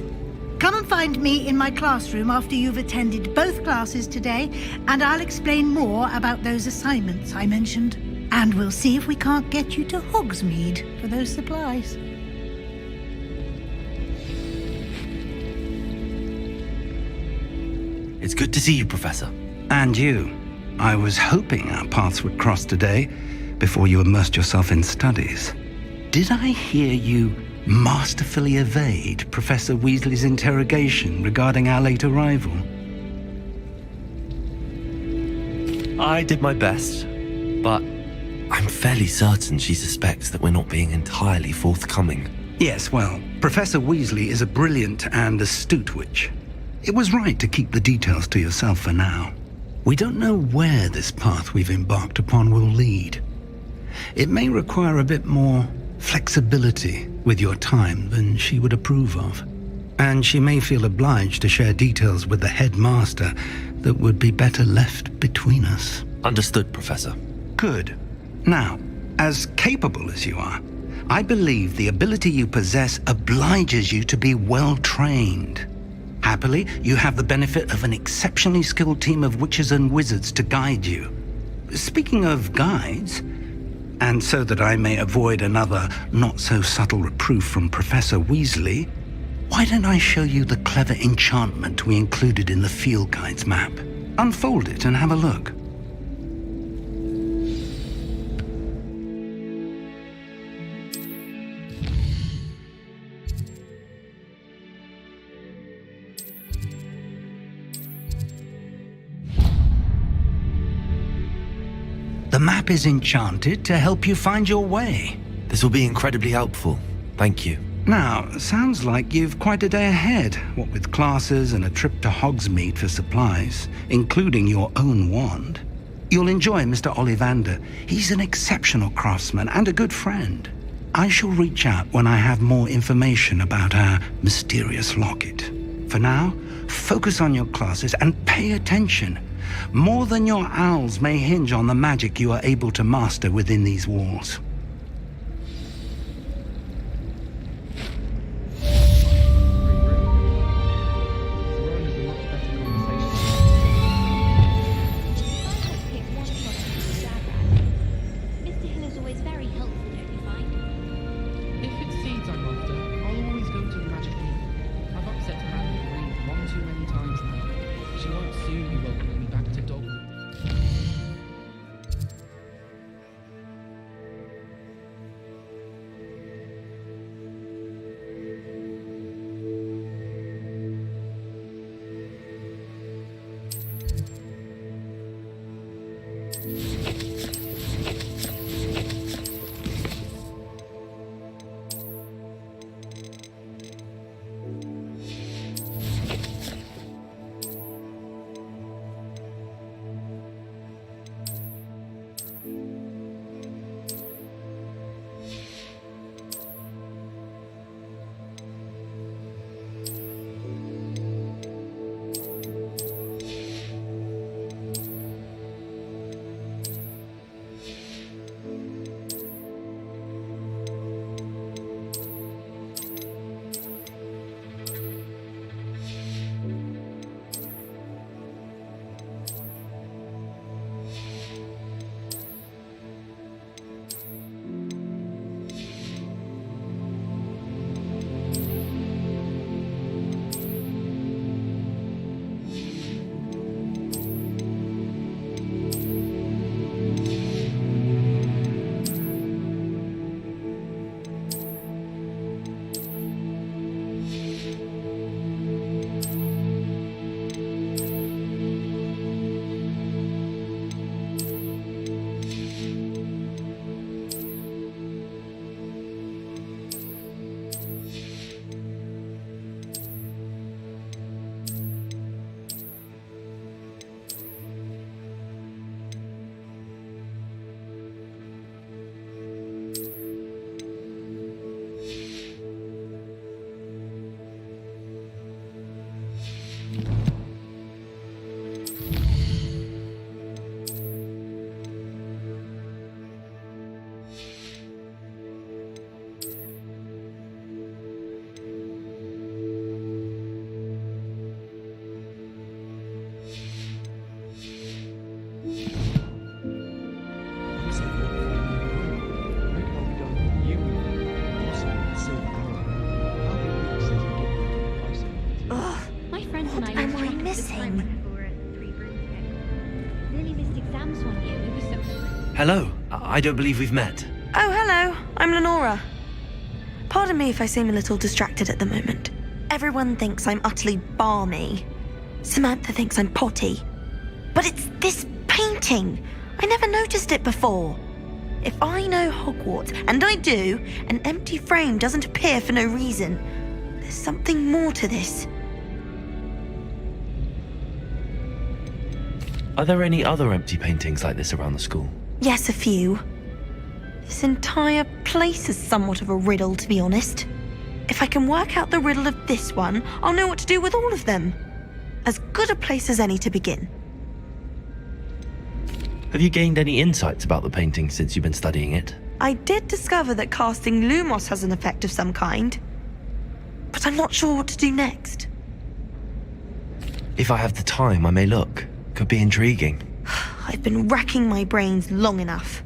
Come and find me in my classroom after you've attended both classes today, and I'll explain more about those assignments I mentioned. And we'll see if we can't get you to Hogsmeade for those supplies. It's good to see you, Professor. And you. I was hoping our paths would cross today, before you immersed yourself in studies. Did I hear you masterfully evade Professor Weasley's interrogation regarding our late arrival? I did my best, but I'm fairly certain she suspects that we're not being entirely forthcoming. Yes, well, Professor Weasley is a brilliant and astute witch. It was right to keep the details to yourself for now. We don't know where this path we've embarked upon will lead. It may require a bit more flexibility with your time than she would approve of. And she may feel obliged to share details with the headmaster that would be better left between us. Understood, Professor. Good. Now, as capable as you are, I believe the ability you possess obliges you to be well trained. Happily, you have the benefit of an exceptionally skilled team of witches and wizards to guide you. Speaking of guides, and so that I may avoid another not-so-subtle reproof from Professor Weasley, why don't I show you the clever enchantment we included in the field guide's map? Unfold it and have a look. The map is enchanted to help you find your way. This will be incredibly helpful. Thank you. Now, sounds like you've quite a day ahead, what with classes and a trip to Hogsmeade for supplies, including your own wand. You'll enjoy Mr. Ollivander. He's an exceptional craftsman and a good friend. I shall reach out when I have more information about our mysterious locket. For now, focus on your classes and pay attention. More than your owls may hinge on the magic you are able to master within these walls. Hello. I don't believe we've met. Oh, hello. I'm Lenora. Pardon me if I seem a little distracted at the moment. Everyone thinks I'm utterly balmy. Samantha thinks I'm potty. But it's this painting. I never noticed it before. If I know Hogwart, and I do, an empty frame doesn't appear for no reason. There's something more to this. Are there any other empty paintings like this around the school? Yes, a few. This entire place is somewhat of a riddle, to be honest. If I can work out the riddle of this one, I'll know what to do with all of them. As good a place as any to begin. Have you gained any insights about the painting since you've been studying it? I did discover that casting Lumos has an effect of some kind, but I'm not sure what to do next. If I have the time, I may look. Could be intriguing. I've been racking my brains long enough.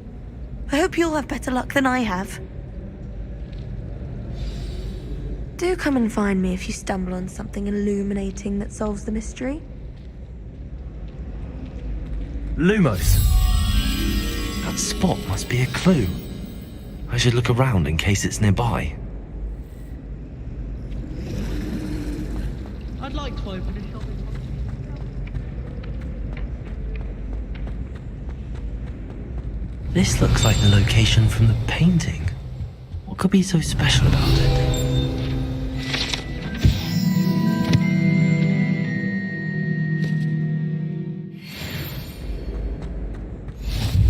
I hope you'll have better luck than I have. Do come and find me if you stumble on something illuminating that solves the mystery. Lumos. That spot must be a clue. I should look around in case it's nearby. I'd like to open a shop. This looks like the location from the painting. What could be so special about it?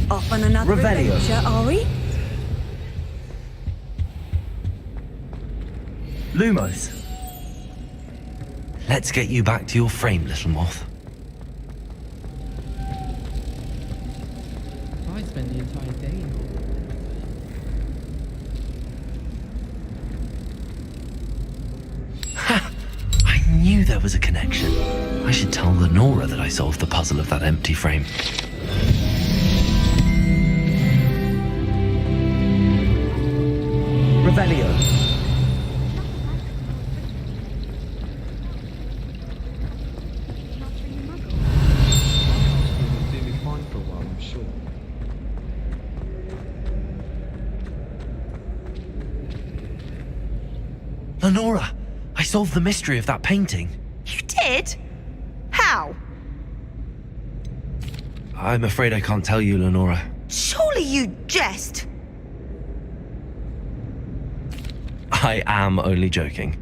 Off on another Revelio. adventure, are we? Lumos. Let's get you back to your frame, little moth. I spent the entire day in Ha! I knew there was a connection. I should tell Lenora that I solved the puzzle of that empty frame. Revelio. Lenora, I solved the mystery of that painting. You did? How? I'm afraid I can't tell you, Lenora. Surely you jest. I am only joking.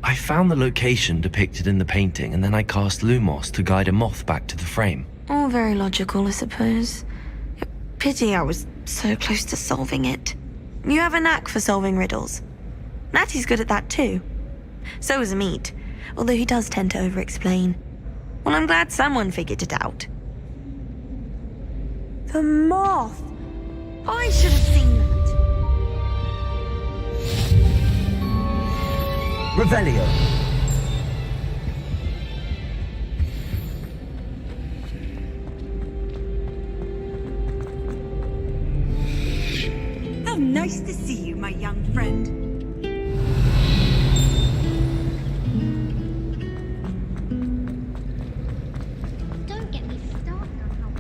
I found the location depicted in the painting, and then I cast Lumos to guide a moth back to the frame. All very logical, I suppose. Pity I was so close to solving it. You have a knack for solving riddles. Natty's good at that too. So is Amit, although he does tend to over-explain. Well, I'm glad someone figured it out. The moth! I should have seen that. Revelio. How nice to see you, my young friend. Don't get me started on how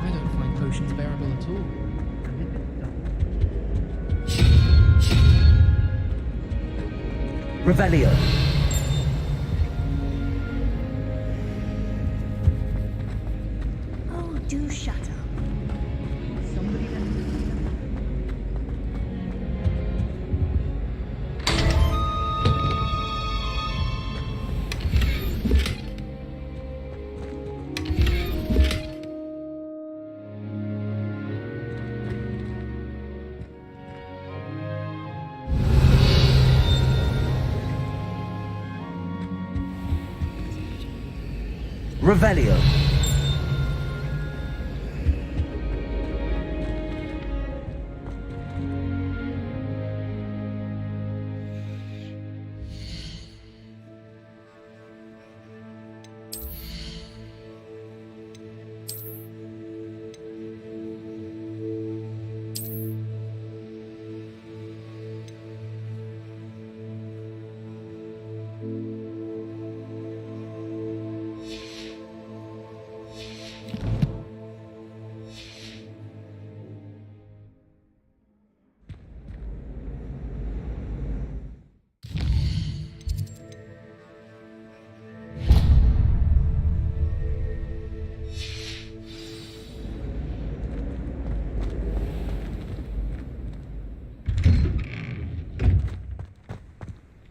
I don't find potions bearable at all. Revelio. Oh, do shut up. Revelio.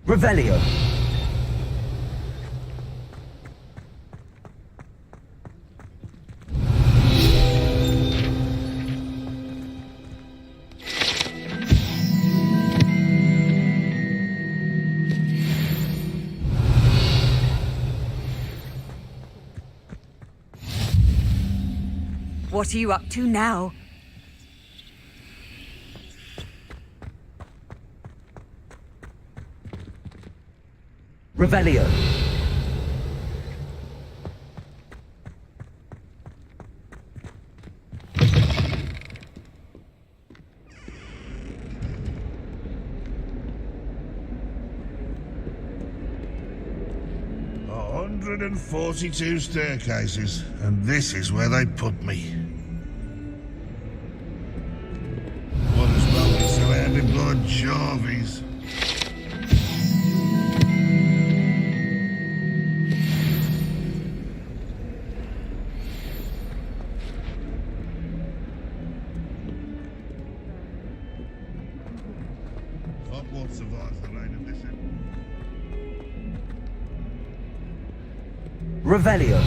Revelio. What are you up to now? Revelio. A 142 staircases, and this is where they put me. What has well been surrounded by Jarvies? Hogwart survives the reign of this. Revelio.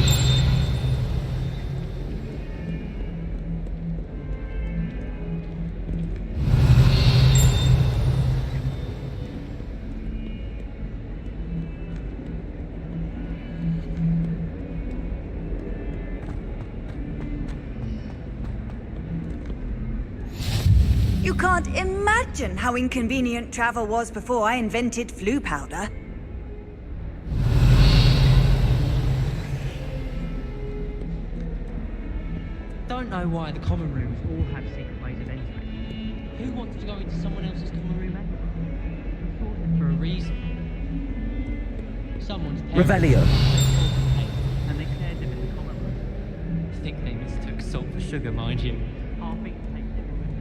You can't imagine how inconvenient travel was before I invented flu powder. Don't know why the common rooms all have secret ways of entering. Who wants to go into someone else's common room anyway? For a reason. Someone's parents Revelio. and they cleared them in the common room. I think they mistook salt for sugar, mind you. Half-eaten takes everywhere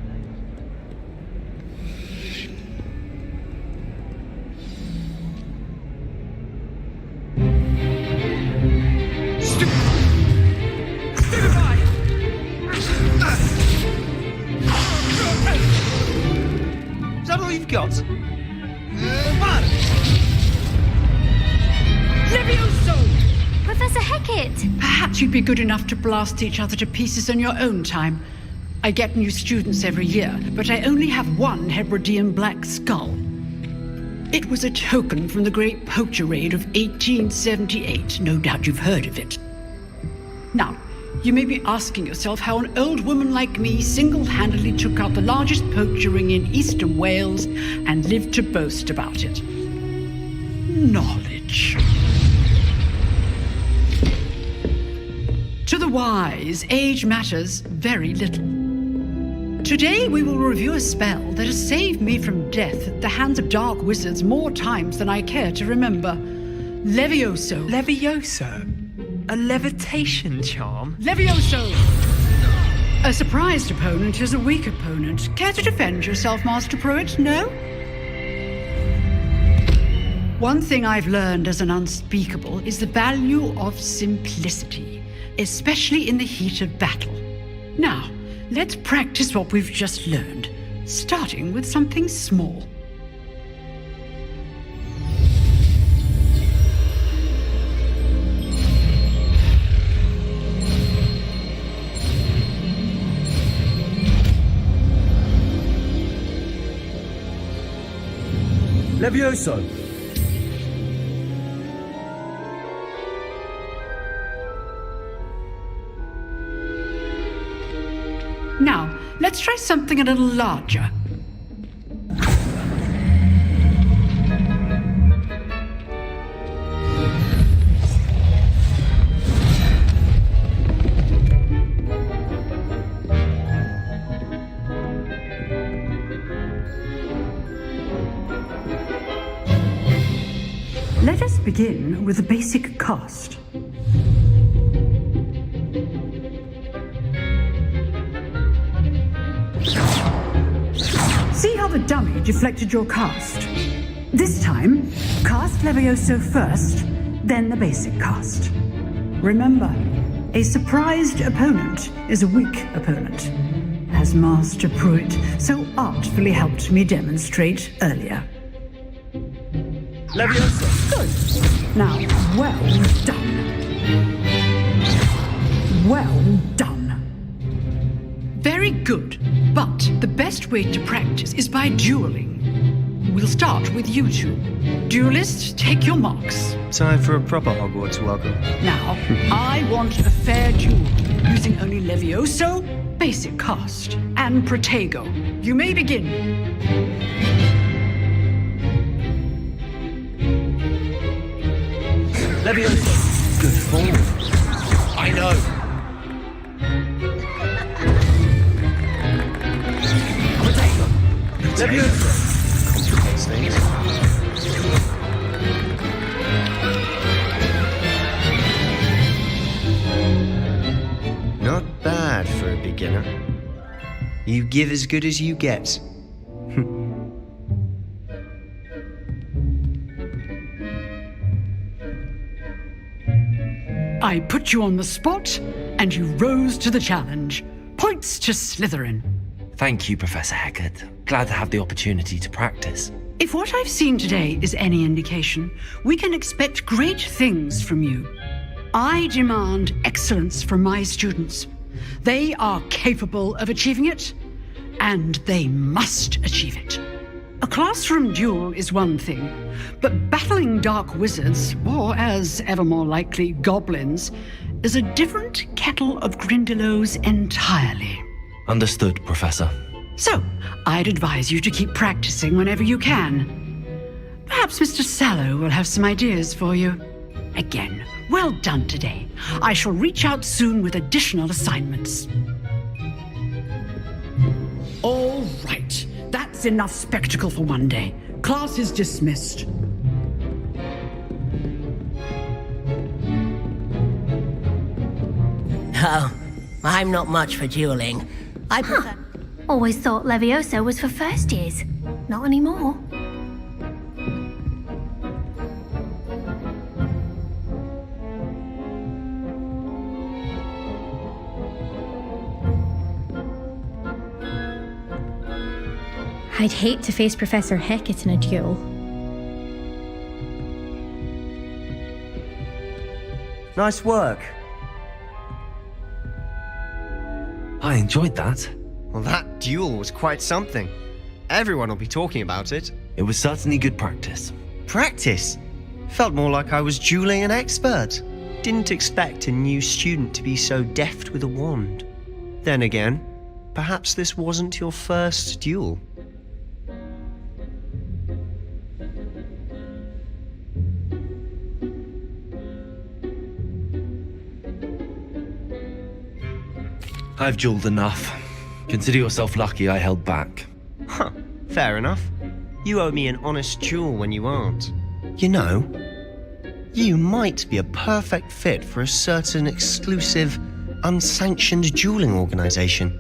Is that all you've got? Levioso! Professor Hecat! Perhaps you'd be good enough to blast each other to pieces on your own time. I get new students every year, but I only have one Hebridean black skull. It was a token from the Great Poacher Raid of 1878. No doubt you've heard of it. Now, you may be asking yourself how an old woman like me single-handedly took out the largest poacher ring in eastern Wales and lived to boast about it. Knowledge. To the wise, age matters very little. Today we will review a spell that has saved me from death at the hands of dark wizards more times than I care to remember. Levioso. Levioso? A levitation charm? Levioso! A surprised opponent is a weak opponent. Care to defend yourself, Master Pruitt? No? One thing I've learned as an unspeakable is the value of simplicity, especially in the heat of battle. Now, let's practice what we've just learned, starting with something small. Levioso. Now, let's try something a little larger. Let us begin with the basic cast. See how the dummy deflected your cast? This time, cast Levioso first, then the basic cast. Remember, a surprised opponent is a weak opponent, as Master Pruitt so artfully helped me demonstrate earlier. Leviosa. Good. Now, well done. Well done. Very good. But the best way to practice is by dueling. We'll start with you two. Duelists, take your marks. Time for a proper Hogwarts welcome. Now, I want a fair duel, using only Levioso, basic cast, and Protego. You may begin. Leviosa. Good form. I know. Leviosa. Complicates things. Not bad for a beginner. You give as good as you get. I put you on the spot, and you rose to the challenge. Points to Slytherin. Thank you, Professor Hagrid. Glad to have the opportunity to practice. If what I've seen today is any indication, we can expect great things from you. I demand excellence from my students. They are capable of achieving it, and they must achieve it. A classroom duel is one thing, but battling dark wizards, or as ever more likely, goblins, is a different kettle of Grindylows entirely. Understood, Professor. So, I'd advise you to keep practicing whenever you can. Perhaps Mr. Sallow will have some ideas for you. Again, well done today. I shall reach out soon with additional assignments. All right. That's enough spectacle for one day. Class is dismissed. Oh, I'm not much for dueling. I prefer... Always thought Levioso was for first years. Not anymore. I'd hate to face Professor Hecat in a duel. Nice work. I enjoyed that. Well, that duel was quite something. Everyone will be talking about it. It was certainly good practice. Practice? Felt more like I was dueling an expert. Didn't expect a new student to be so deft with a wand. Then again, perhaps this wasn't your first duel. I've dueled enough. Consider yourself lucky I held back. Huh, fair enough. You owe me an honest duel when you aren't. You know, you might be a perfect fit for a certain exclusive, unsanctioned dueling organization.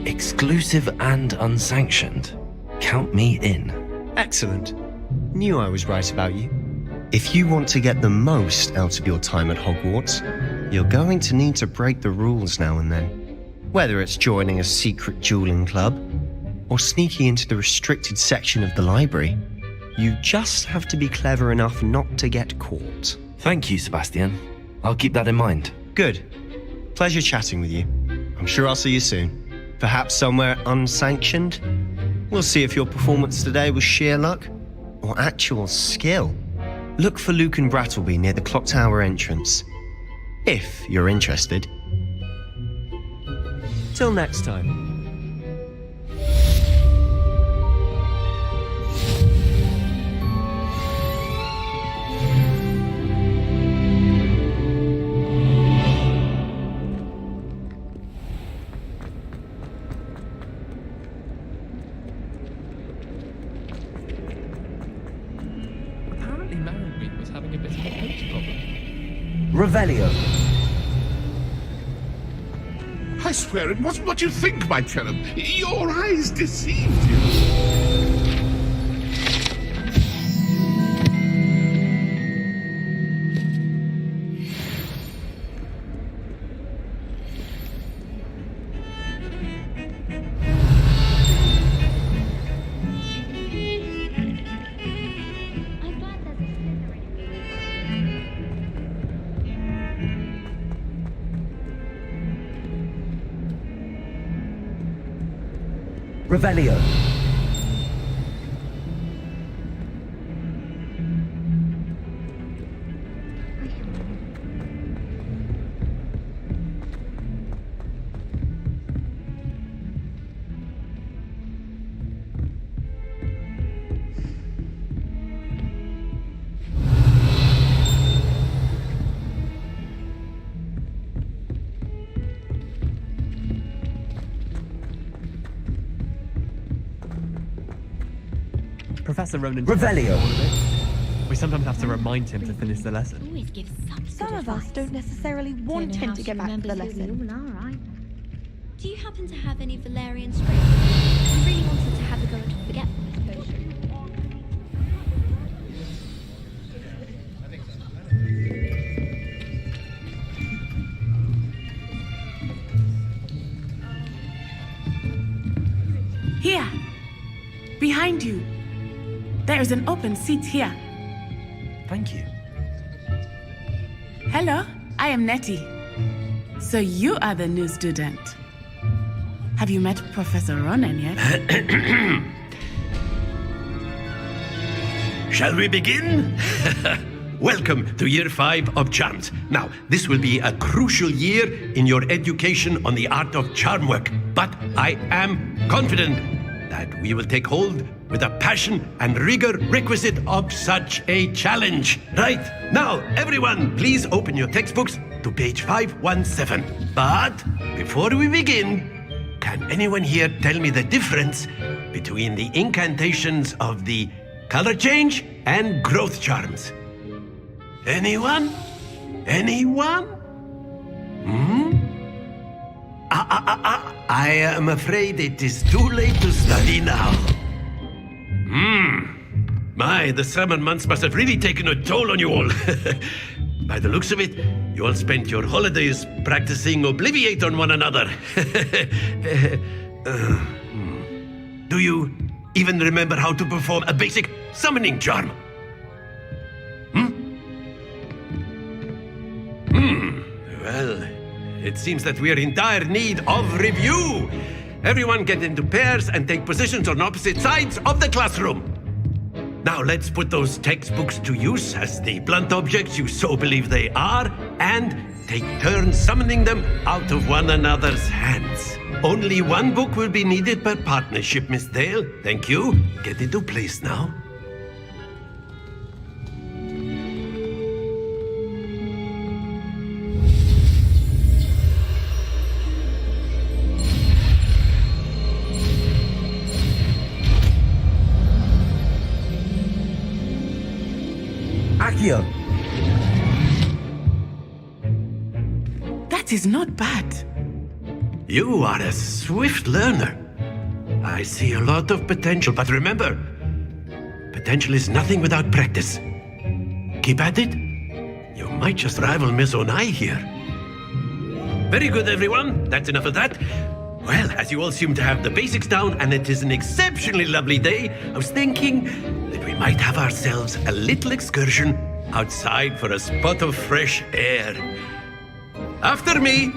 Exclusive and unsanctioned? Count me in. Excellent. Knew I was right about you. If you want to get the most out of your time at Hogwarts, you're going to need to break the rules now and then. Whether it's joining a secret dueling club, or sneaking into the restricted section of the library, you just have to be clever enough not to get caught. Thank you, Sebastian. I'll keep that in mind. Good. Pleasure chatting with you. I'm sure I'll see you soon. Perhaps somewhere unsanctioned? We'll see if your performance today was sheer luck, or actual skill. Look for Luke and Brattleby near the Clock Tower entrance. If you're interested. Till next time. Apparently Marrowweek was having a bit of a poacher problem. Revelio. I swear it wasn't what you think, my cherub. Your eyes deceived you. Revelio. Professor Ronan Revelio. We sometimes have to remind him to finish the lesson. Some of us don't necessarily want him to get back to the lesson. Do you happen to have any Valerian strength? I really wanted to have a go at forgetfulness potion. Here! Behind you! There is an open seat here. Thank you. Hello, I am Nettie. So you are the new student. Have you met Professor Ronan yet? Shall we begin? Welcome to Year 5 of Charms. Now, this will be a crucial year in your education on the art of charm work, but I am confident that we will take hold with the passion and rigor requisite of such a challenge. Right, now, everyone, please open your textbooks to page 517. But before we begin, can anyone here tell me the difference between the incantations of the color change and growth charms? Anyone? Anyone? I am afraid it is too late to study now. My, the summer months must have really taken a toll on you all. By the looks of it, you all spent your holidays practicing Obliviate on one another. Do you even remember how to perform a basic summoning charm? Well, it seems that we are in dire need of review. Everyone get into pairs and take positions on opposite sides of the classroom. Now let's put those textbooks to use as the blunt objects you so believe they are, and take turns summoning them out of one another's hands. Only one book will be needed per partnership, Miss Dale. Thank you. Get into place now. Accio. That is not bad. You are a swift learner. I see a lot of potential, but remember, potential is nothing without practice. Keep at it. You might just rival Miss Onai here. Very good, everyone. That's enough of that. Well, as you all seem to have the basics down, and it is an exceptionally lovely day, I was thinking that we might have ourselves a little excursion outside for a spot of fresh air. After me!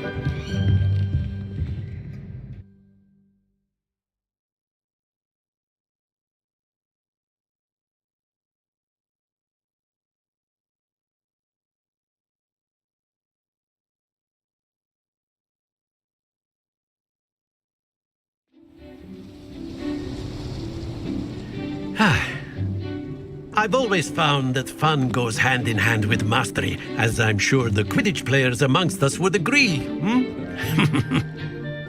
I've always found that fun goes hand in hand with mastery, as I'm sure the Quidditch players amongst us would agree.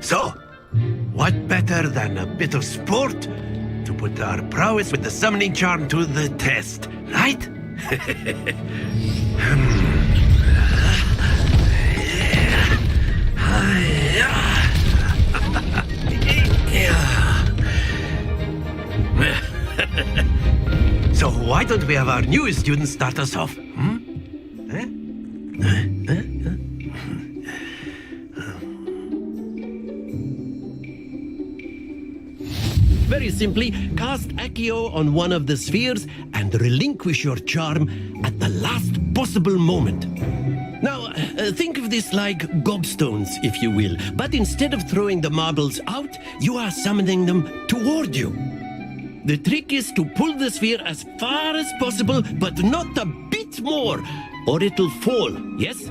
So, what better than a bit of sport to put our prowess with the summoning charm to the test, right? So why don't we have our newest student start us off? Very simply, cast Accio on one of the spheres and relinquish your charm at the last possible moment. Now, think of this like gobstones, if you will, but instead of throwing the marbles out, you are summoning them toward you. The trick is to pull the sphere as far as possible, but not a bit more, or it'll fall, yes?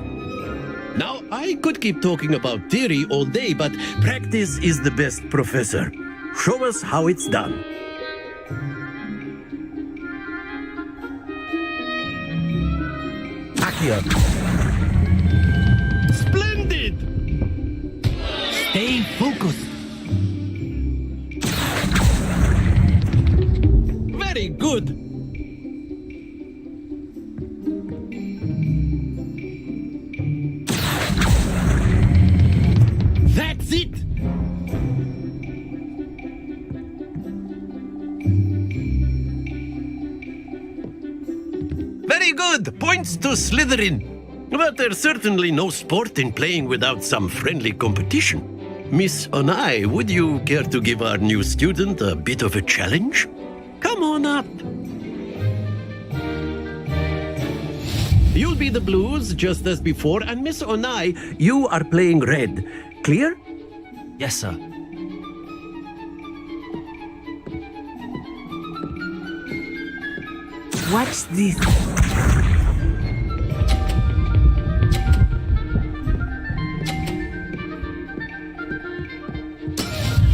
Now, I could keep talking about theory all day, but practice is the best professor. Show us how it's done. Accio. Splendid! Stay focused. Very good. That's it. Very good. Points to Slytherin. But there's certainly no sport in playing without some friendly competition. Miss Onai, would you care to give our new student a bit of a challenge? Come on up. You'll be the blues, just as before, and Miss Onai, you are playing red. Clear? Yes, sir. Watch this.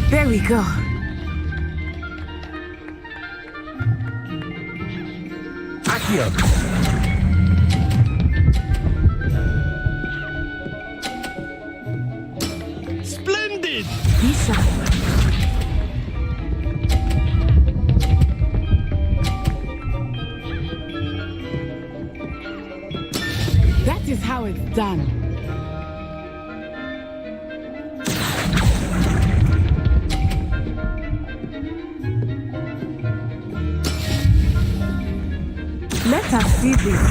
There we go. Accio. Splendid! Lisa. That is how it's done. Let us see this.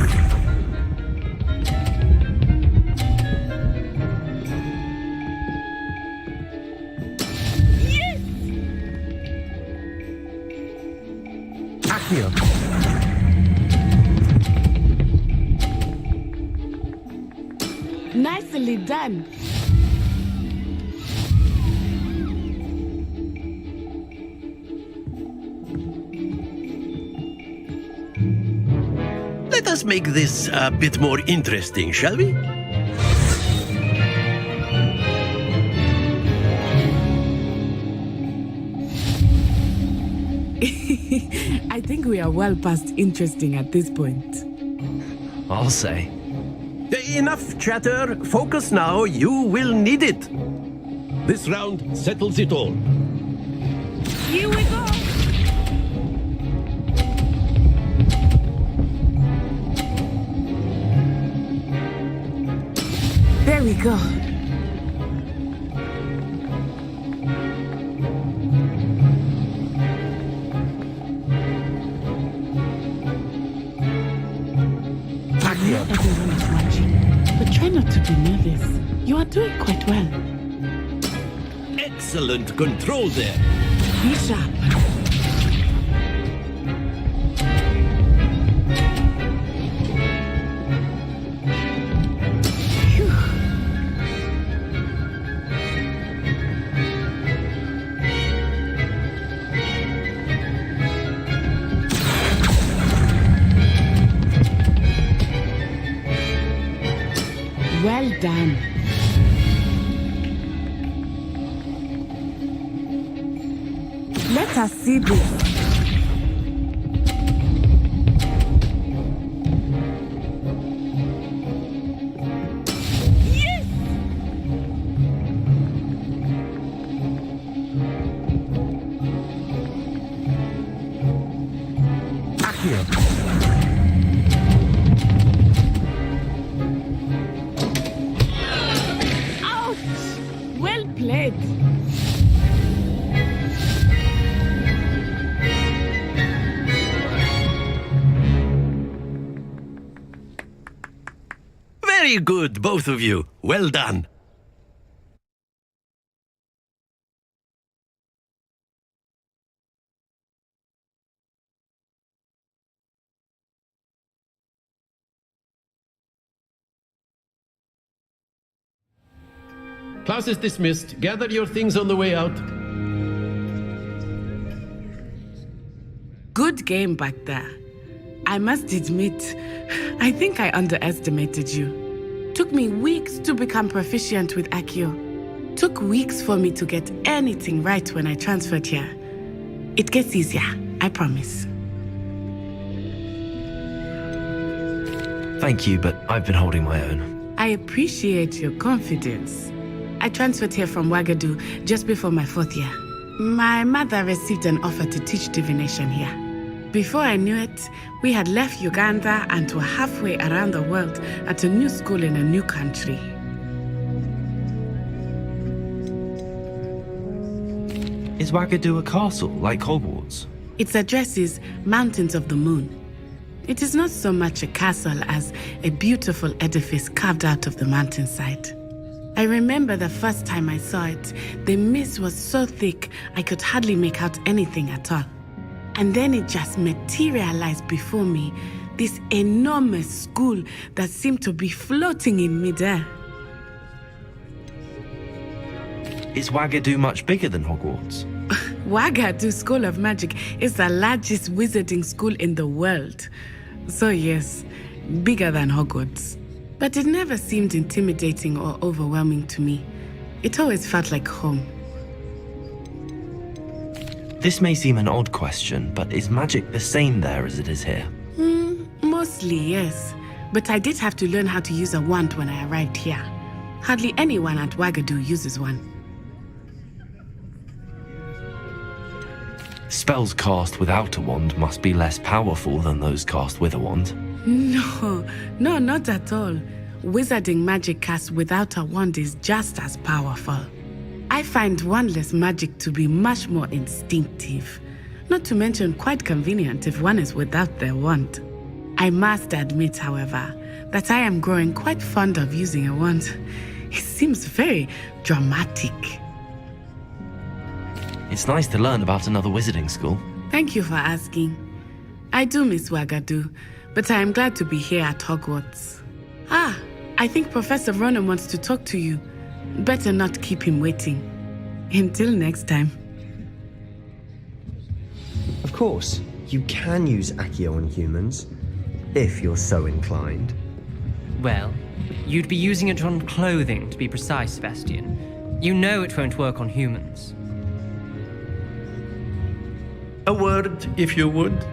Yes! Accio. Nicely done. Let us make this a bit more interesting, shall we? I think we are well past interesting at this point. I'll say. Enough chatter. Focus now. You will need it. This round settles it all. Here we go. There we go. Everyone is watching, but try not to be nervous. You are doing quite well. Excellent control there. Be sharp. Well done. Let us see this. Very good, both of you. Well done. Class is dismissed. Gather your things on the way out. Good game back there. I must admit, I think I underestimated you. Took me weeks to become proficient with Accio. Took weeks for me to get anything right when I transferred here. It gets easier, I promise. Thank you, but I've been holding my own. I appreciate your confidence. I transferred here from Ouagadougou just before my 4th year. My mother received an offer to teach divination here. Before I knew it, we had left Uganda and were halfway around the world at a new school in a new country. Is Ouagadougou a castle, like Hogwarts? Its address is Mountains of the Moon. It is not so much a castle as a beautiful edifice carved out of the mountainside. I remember the first time I saw it, the mist was so thick I could hardly make out anything at all. And then it just materialized before me, this enormous school that seemed to be floating in midair. Is Ouagadougou much bigger than Hogwarts? Ouagadougou School of Magic is the largest wizarding school in the world. So yes, bigger than Hogwarts. But it never seemed intimidating or overwhelming to me. It always felt like home. This may seem an odd question, but is magic the same there as it is here? Mostly, yes. But I did have to learn how to use a wand when I arrived here. Hardly anyone at Ouagadougou uses one. Spells cast without a wand must be less powerful than those cast with a wand. No, not at all. Wizarding magic cast without a wand is just as powerful. I find wandless magic to be much more instinctive. Not to mention quite convenient if one is without their wand. I must admit, however, that I am growing quite fond of using a wand. It seems very dramatic. It's nice to learn about another wizarding school. Thank you for asking. I do miss Ouagadougou, but I am glad to be here at Hogwarts. I think Professor Ronan wants to talk to you. Better not keep him waiting. Until next time. Of course, you can use Accio on humans, if you're so inclined. Well, you'd be using it on clothing, to be precise, Sebastian. You know it won't work on humans. A word, if you would.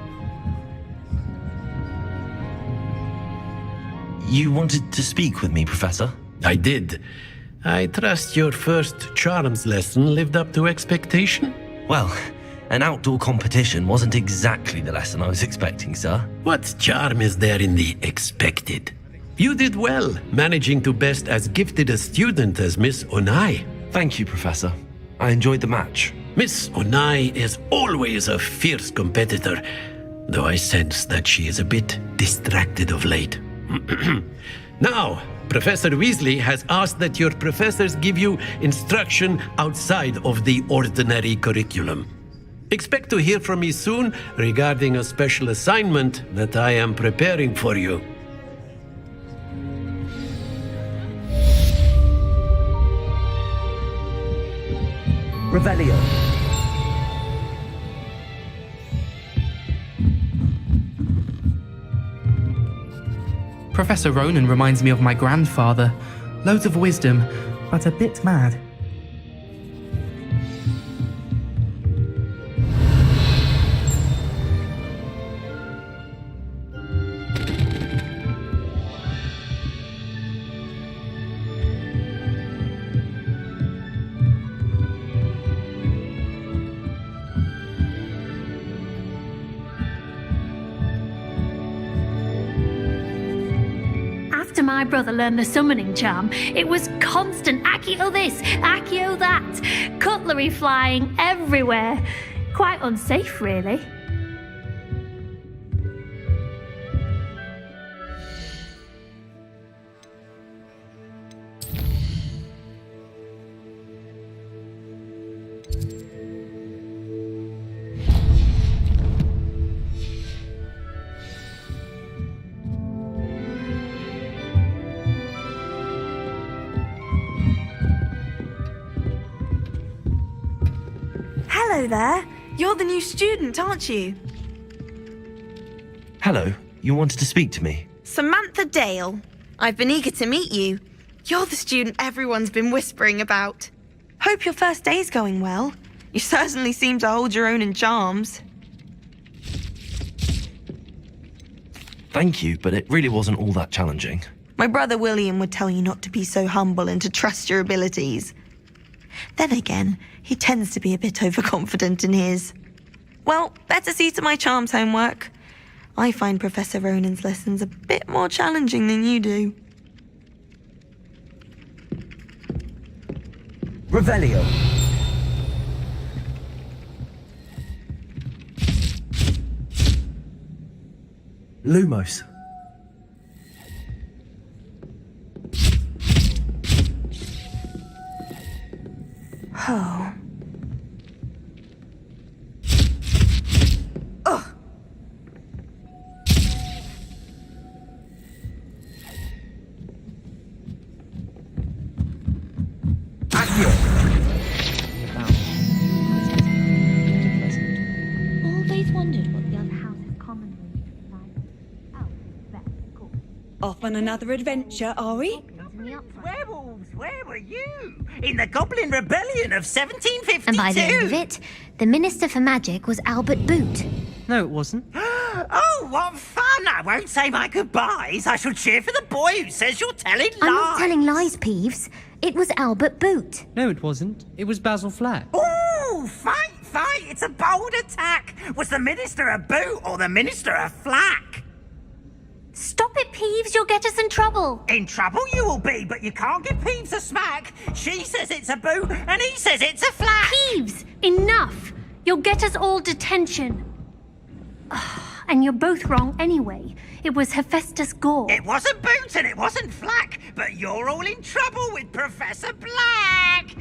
You wanted to speak with me, Professor? I did. I trust your first charms lesson lived up to expectation? Well, an outdoor competition wasn't exactly the lesson I was expecting, sir. What charm is there in the expected? You did well, managing to best as gifted a student as Miss Onai. Thank you, Professor. I enjoyed the match. Miss Onai is always a fierce competitor, though I sense that she is a bit distracted of late. Now, Professor Weasley has asked that your professors give you instruction outside of the ordinary curriculum. Expect to hear from me soon regarding a special assignment that I am preparing for you. Revelio. Professor Ronan reminds me of my grandfather. Loads of wisdom, but a bit mad. My brother learned the summoning charm. It was constant Accio this, Accio that, cutlery flying everywhere. Quite unsafe, really. Hello there. You're the new student, aren't you? Hello, you wanted to speak to me? Samantha Dale. I've been eager to meet you. You're the student everyone's been whispering about. Hope your first day's going well. You certainly seem to hold your own in charms. Thank you, but it really wasn't all that challenging. My brother William would tell you not to be so humble and to trust your abilities. Then again, he tends to be a bit overconfident in his. Well, better see to my charms homework. I find Professor Ronan's lessons a bit more challenging than you do. Revelio. Lumos. Oh. Ugh. Always wondered what the other house's common room is like. Oh, very cool. Off on another adventure, are we? Werewolves, where were you? In the Goblin Rebellion of 1752. And by the end of it, the Minister for Magic was Albert Boot. No, it wasn't. Oh, what fun! I won't say my goodbyes. I shall cheer for the boy who says you're telling lies. I'm not telling lies, Peeves. It was Albert Boot. No, it wasn't. It was Basil Flack. Ooh, fight! It's a bold attack. Was the Minister a boot or the Minister a flack? Stop it, Peeves. You'll get us in trouble. In trouble you will be, but you can't give Peeves a smack. She says it's a boot and he says it's a flack. Peeves, enough. You'll get us all detention. And you're both wrong anyway. It was Hephaestus Gore. It wasn't boot and it wasn't flack, but you're all in trouble with Professor Black.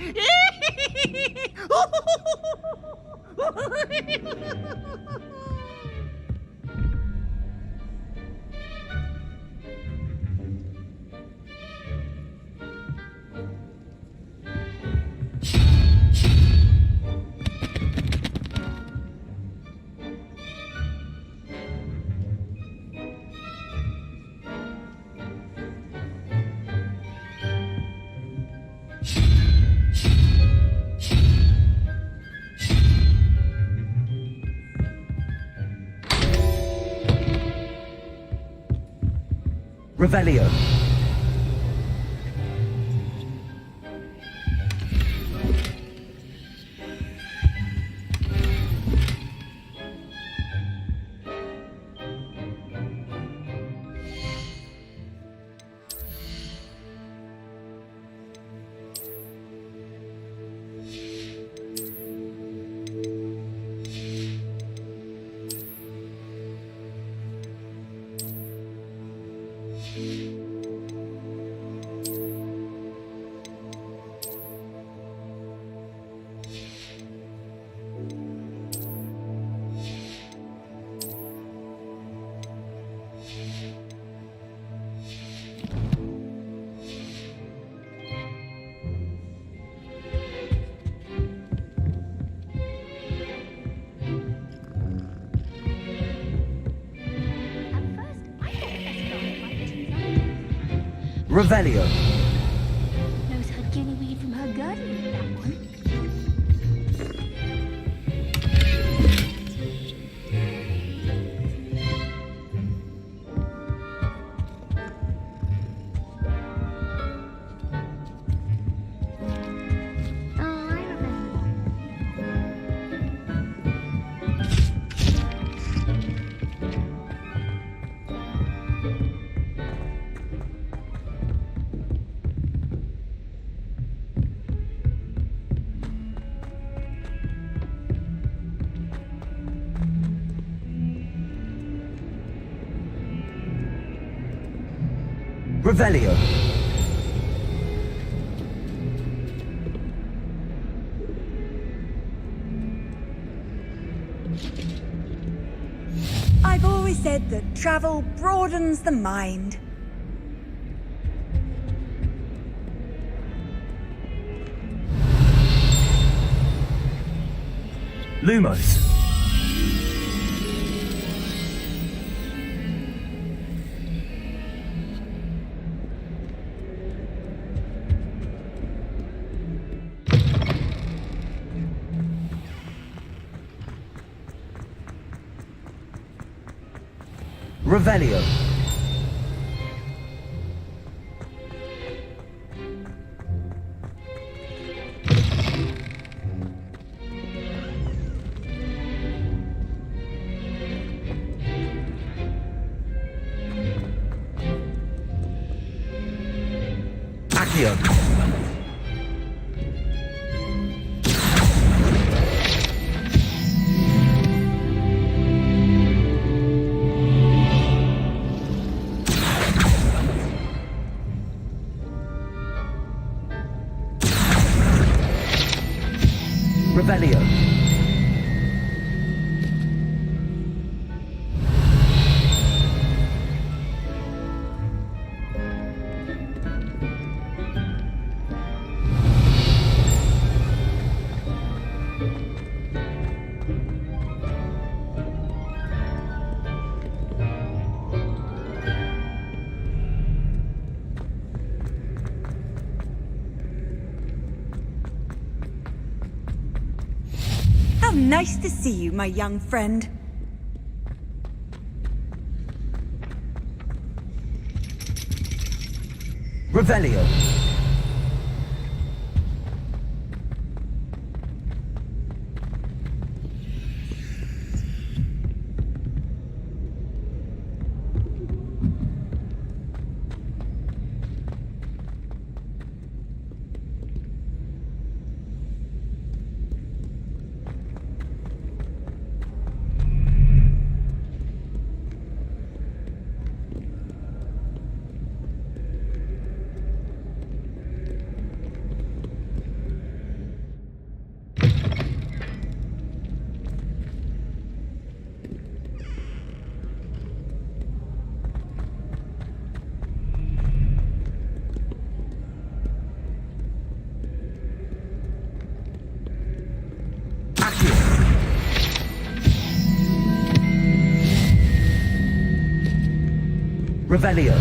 Revelio. Revelio. Knows her guinea weed from her girdle, that one. Revelio. I've always said that travel broadens the mind. Lumos. Revelio. Accio. Revelio. How nice to see you, my young friend. Revelio. Revelio.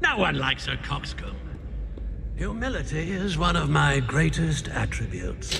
No one likes a coxcomb. Humility is one of my greatest attributes.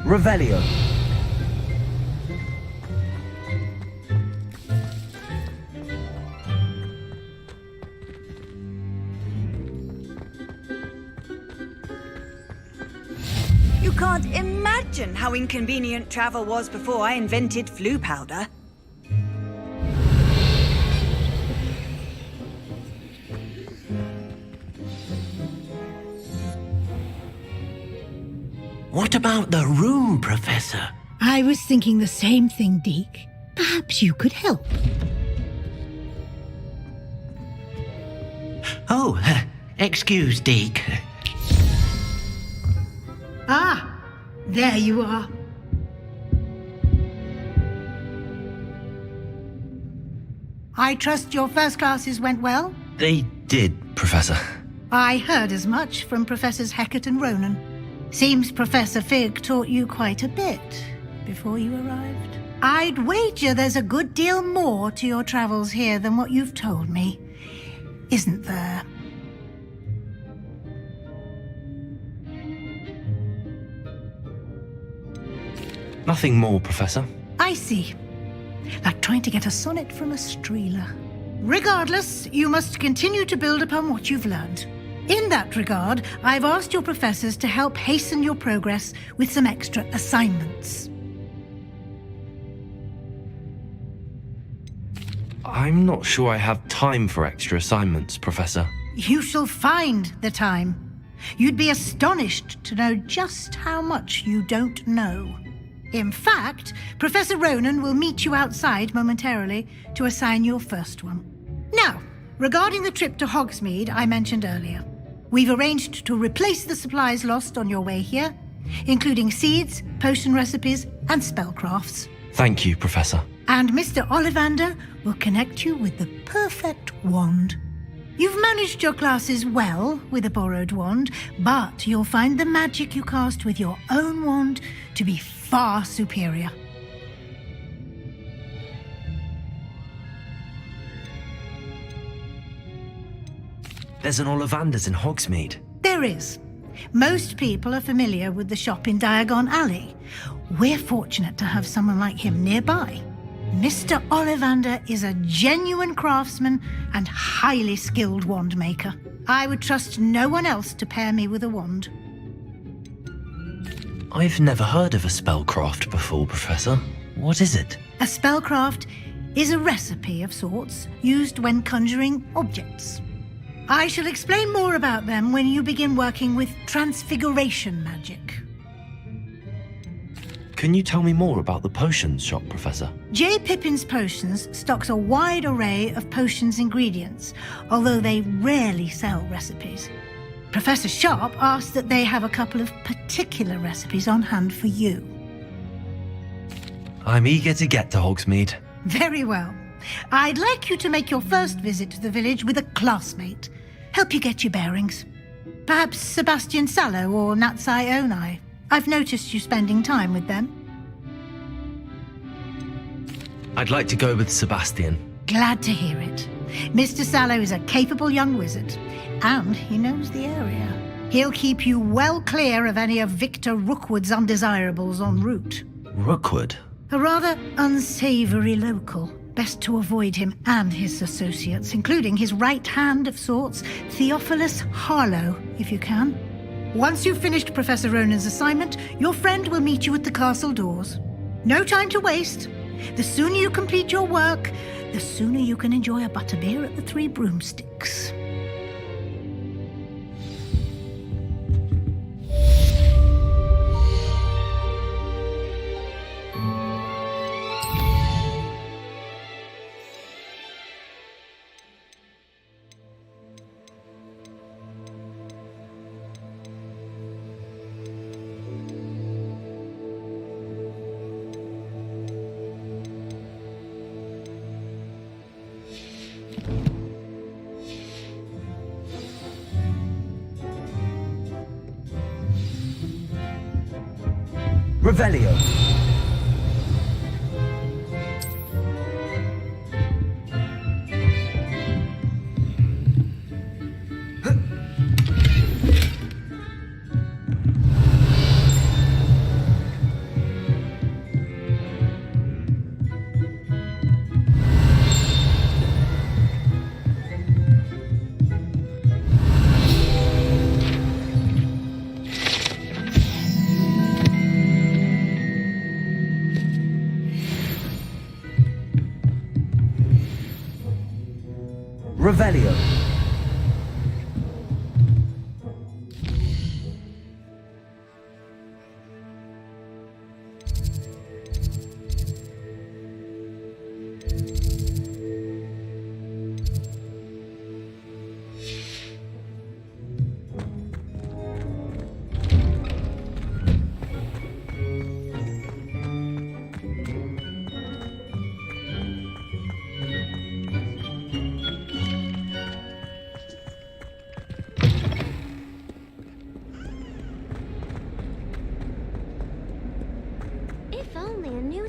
Revelio. You can't imagine how inconvenient travel was before I invented flu powder. What about the room, Professor? I was thinking the same thing, Deke. Perhaps you could help. Oh, excuse, Deke. Ah, there you are. I trust your first classes went well? They did, Professor. I heard as much from Professors Hecat and Ronan. Seems Professor Fig taught you quite a bit before you arrived. I'd wager there's a good deal more to your travels here than what you've told me. isn't there? Nothing more, Professor. I see. Like trying to get a sonnet from a streeler. Regardless, you must continue to build upon what you've learned. In that regard, I've asked your professors to help hasten your progress with some extra assignments. I'm not sure I have time for extra assignments, Professor. You shall find the time. You'd be astonished to know just how much you don't know. In fact, Professor Ronan will meet you outside momentarily to assign your first one. Now, regarding the trip to Hogsmeade I mentioned earlier, we've arranged to replace the supplies lost on your way here, including seeds, potion recipes, and spellcrafts. Thank you, Professor. And Mr. Ollivander will connect you with the perfect wand. You've managed your classes well with a borrowed wand, but you'll find the magic you cast with your own wand to be far superior. There's an Ollivander's in Hogsmeade. There is. Most people are familiar with the shop in Diagon Alley. We're fortunate to have someone like him nearby. Mr. Ollivander is a genuine craftsman and highly skilled wand maker. I would trust no one else to pair me with a wand. I've never heard of a spellcraft before, Professor. What is it? A spellcraft is a recipe of sorts used when conjuring objects. I shall explain more about them when you begin working with transfiguration magic. Can you tell me more about the potions shop, Professor? J. Pippin's Potions stocks a wide array of potions ingredients, although they rarely sell recipes. Professor Sharp asked that they have a couple of particular recipes on hand for you. I'm eager to get to Hogsmeade. Very well. I'd like you to make your first visit to the village with a classmate. Help you get your bearings. Perhaps Sebastian Sallow or Natsai Onai. I've noticed you spending time with them. I'd like to go with Sebastian. Glad to hear it. Mr. Sallow is a capable young wizard, and he knows the area. He'll keep you well clear of any of Victor Rookwood's undesirables en route. Rookwood? A rather unsavory local. Best to avoid him and his associates, including his right hand of sorts, Theophilus Harlow, if you can. Once you've finished Professor Ronan's assignment, your friend will meet you at the castle doors. No time to waste. The sooner you complete your work, the sooner you can enjoy a butterbeer at the Three Broomsticks. Revelio. Revelio.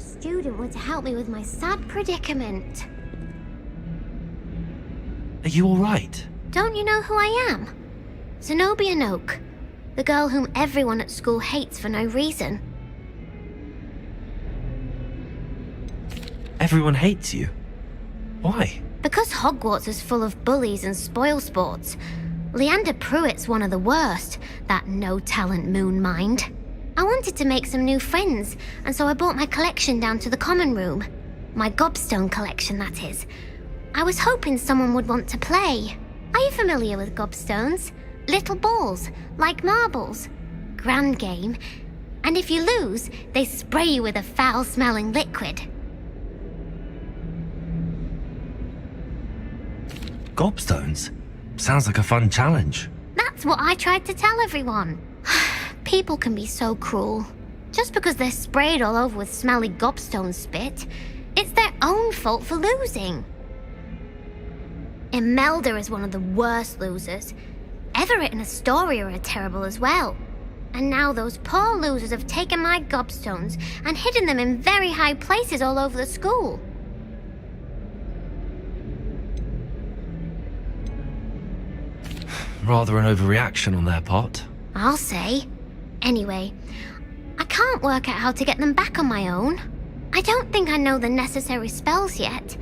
Student were to help me with my sad predicament. Are you alright? Don't you know who I am? Zenobia Noak, the girl whom everyone at school hates for no reason. Everyone hates you. Why? Because Hogwarts is full of bullies and spoilsports. Leander Pruitt's one of the worst, that no-talent moon mind. I wanted to make some new friends, and so I brought my collection down to the common room. My gobstone collection, that is. I was hoping someone would want to play. Are you familiar with gobstones? Little balls, like marbles. Grand game. And if you lose, they spray you with a foul-smelling liquid. Gobstones? Sounds like a fun challenge. That's what I tried to tell everyone. People can be so cruel. Just because they're sprayed all over with smelly gobstone spit, it's their own fault for losing. Imelda is one of the worst losers. Everett and Astoria are terrible as well. And now those poor losers have taken my gobstones and hidden them in very high places all over the school. Rather an overreaction on their part. I'll say. Anyway, I can't work out how to get them back on my own. I don't think I know the necessary spells yet.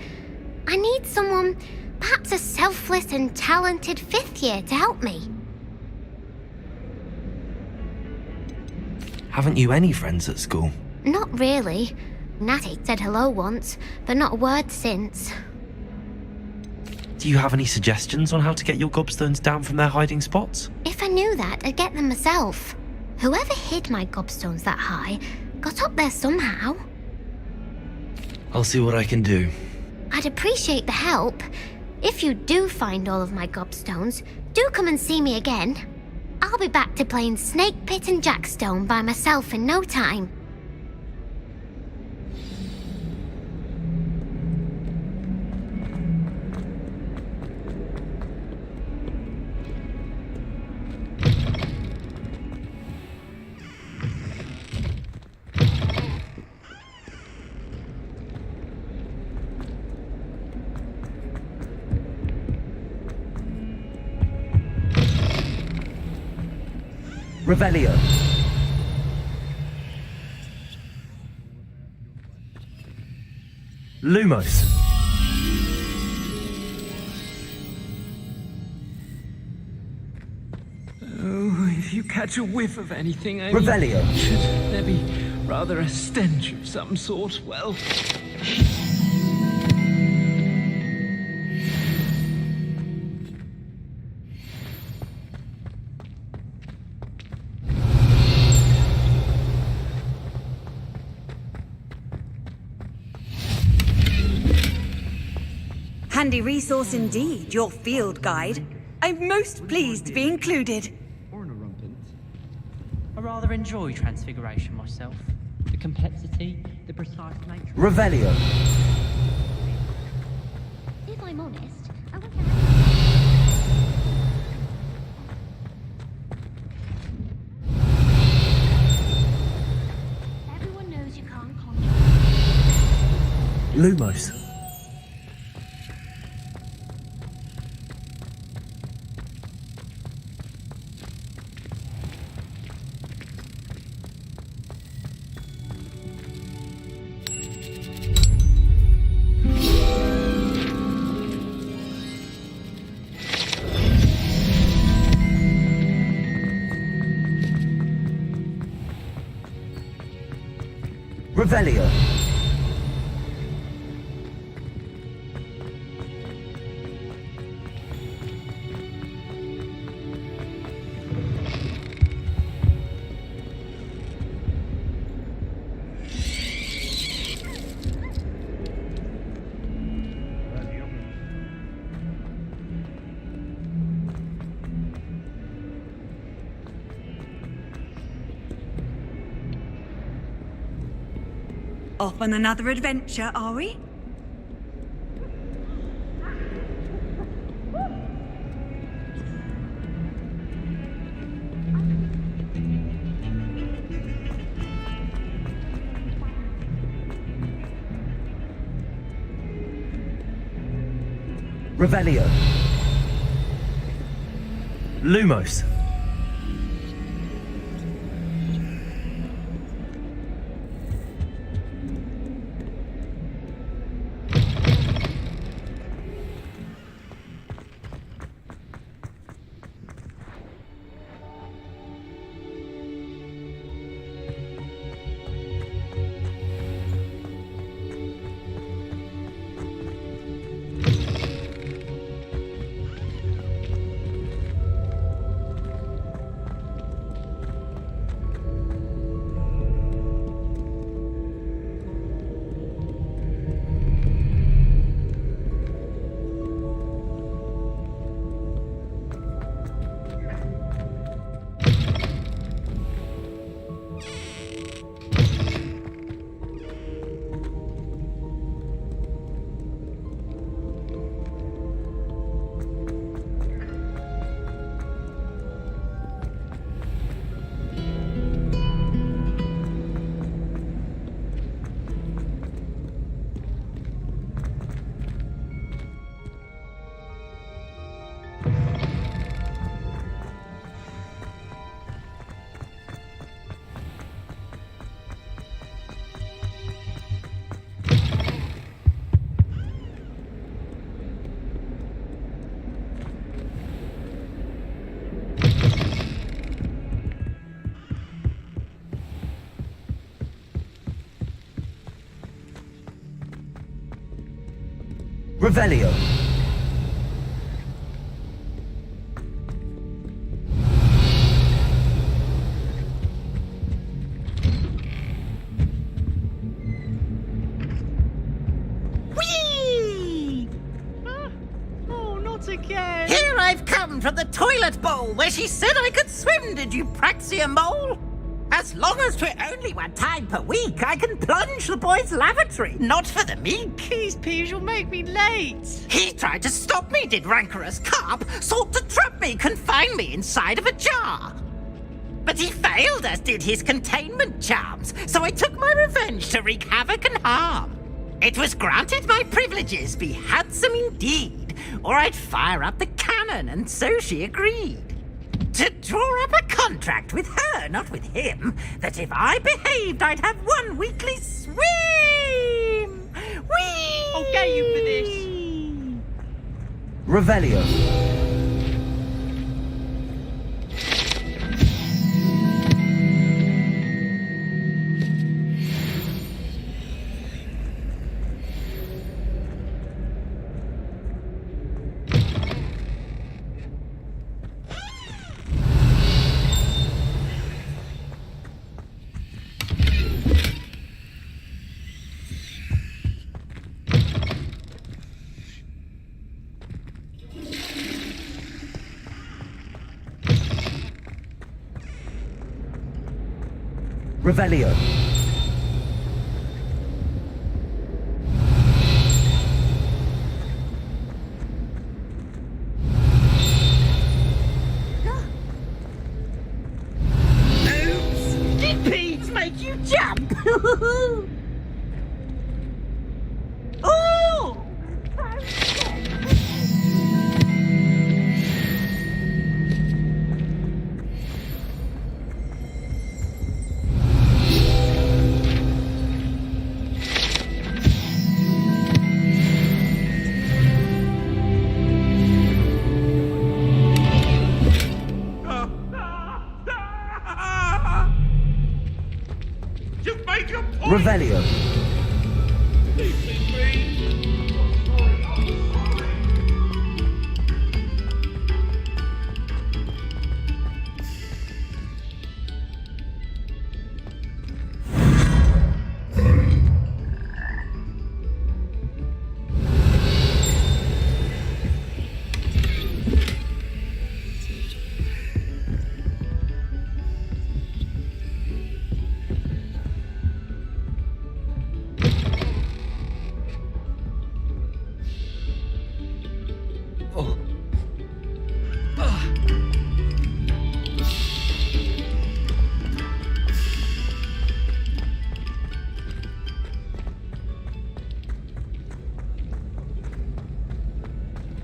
I need someone, perhaps a selfless and talented 5th year to help me. Haven't you any friends at school? Not really. Natty said hello once, but not a word since. Do you have any suggestions on how to get your gobstones down from their hiding spots? If I knew that, I'd get them myself. Whoever hid my gobstones that high got up there somehow. I'll see what I can do. I'd appreciate the help. If you do find all of my gobstones, do come and see me again. I'll be back to playing Snake Pit and Jackstone by myself in no time. Revelio. Lumos. Oh, if you catch a whiff of anything, I Revelio. mean, should there be rather a stench of some sort, well... Handy resource indeed, your field guide. I'm most pleased to be included. I rather enjoy Transfiguration myself. The complexity, the precise nature... Revelio. If I'm honest, I want Everyone knows you can't conjure. Lumos. Revelio. Off on another adventure, are we? Revelio. Lumos. Revelio. Whee! Oh, not again! Here I've come from the toilet bowl where she said I could swim, did you praxia mole? As long as 'twere only one time per week, I can plunge the boy's lavatory, not for the meek. These peeves will make me late. He tried to stop me, did rancorous carp, sought to trap me, confine me inside of a jar. But he failed, as did his containment charms, so I took my revenge to wreak havoc and harm. It was granted my privileges be handsome indeed, or I'd fire up the cannon, and so she agreed. To draw up a contract with her, not with him, that if I behaved, I'd have one weekly swim. Whee! I'll get you for this. Revelio. Revelio. Oops! Did beads make you jump? Oh! You've made your point! Revelio.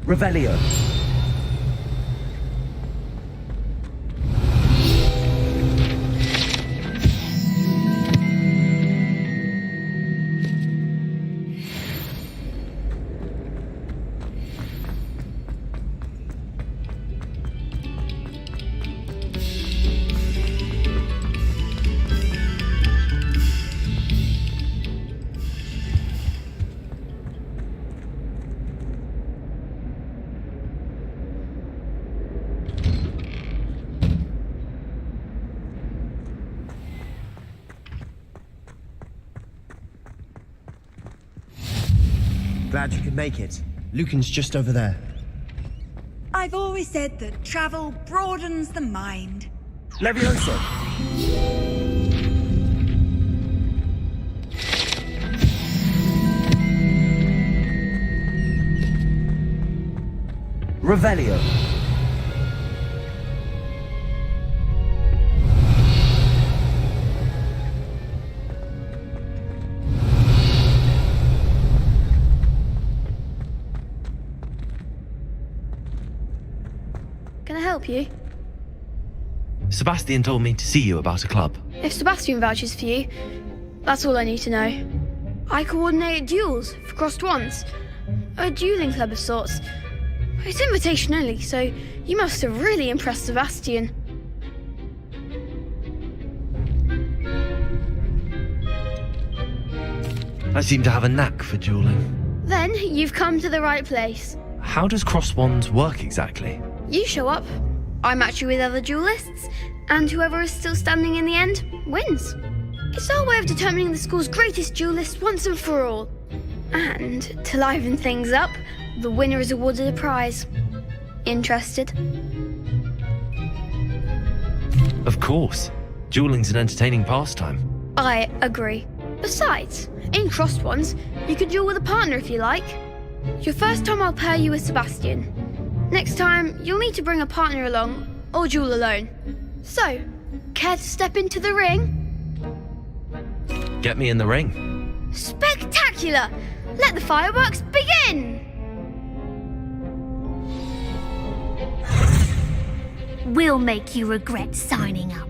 Revelio. Glad you could make it. Lucan's just over there. I've always said that travel broadens the mind. Levioso! Revelio. Can I help you? Sebastian told me to see you about a club. If Sebastian vouches for you, that's all I need to know. I coordinate duels for crossed wands. A dueling club of sorts. It's invitation only, so you must have really impressed Sebastian. I seem to have a knack for dueling. Then you've come to the right place. How does cross wands work exactly? You show up, I match you with other duelists, and whoever is still standing in the end wins. It's our way of determining the school's greatest duelist once and for all. And to liven things up, the winner is awarded a prize. Interested? Of course. Dueling's an entertaining pastime. I agree. Besides, in crossed ones, you can duel with a partner if you like. Your first time I'll pair you with Sebastian. Next time, you'll need to bring a partner along, or duel alone. So, care to step into the ring? Get me in the ring. Spectacular! Let the fireworks begin! We'll make you regret signing up.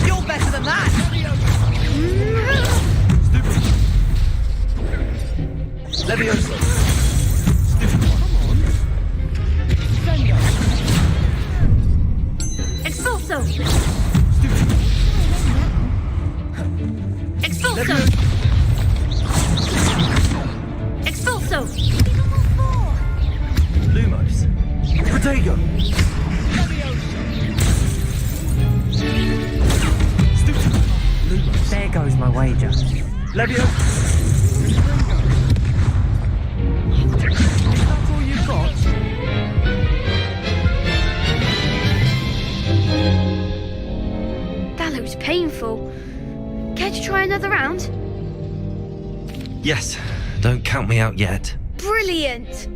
You're better than that! Levioso. Expulso! Expulso! Expulso! Lumos. Protego. There goes my wager. Levioso. That's all you've got? That looks painful. Care to try another round? Yes, don't count me out yet. Brilliant!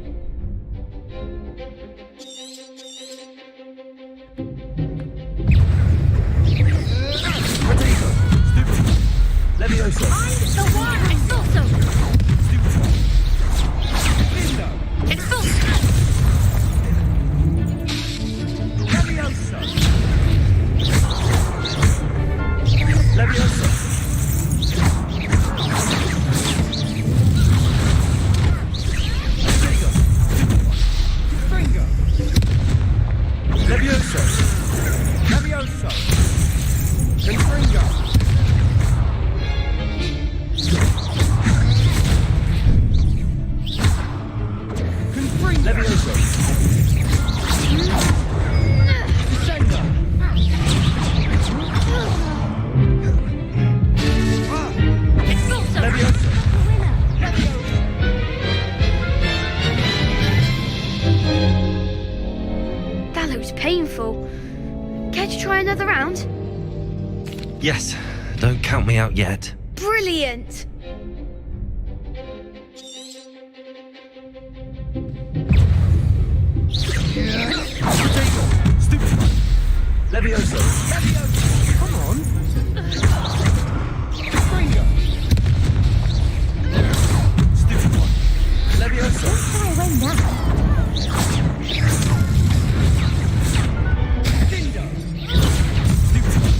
Levioso. I'm the one! Expulso! Expulso! Levioso. Levioso. Finger. Levioso. Levioso. Confringo. Levioso. Descendo. Expulso! Levioso. That looks painful. Care to try another round? Yes, don't count me out yet. Brilliant! Levioso. Come on. Finger. Stupid one. Levioso. Sorry, when now? Finger. Stupid one.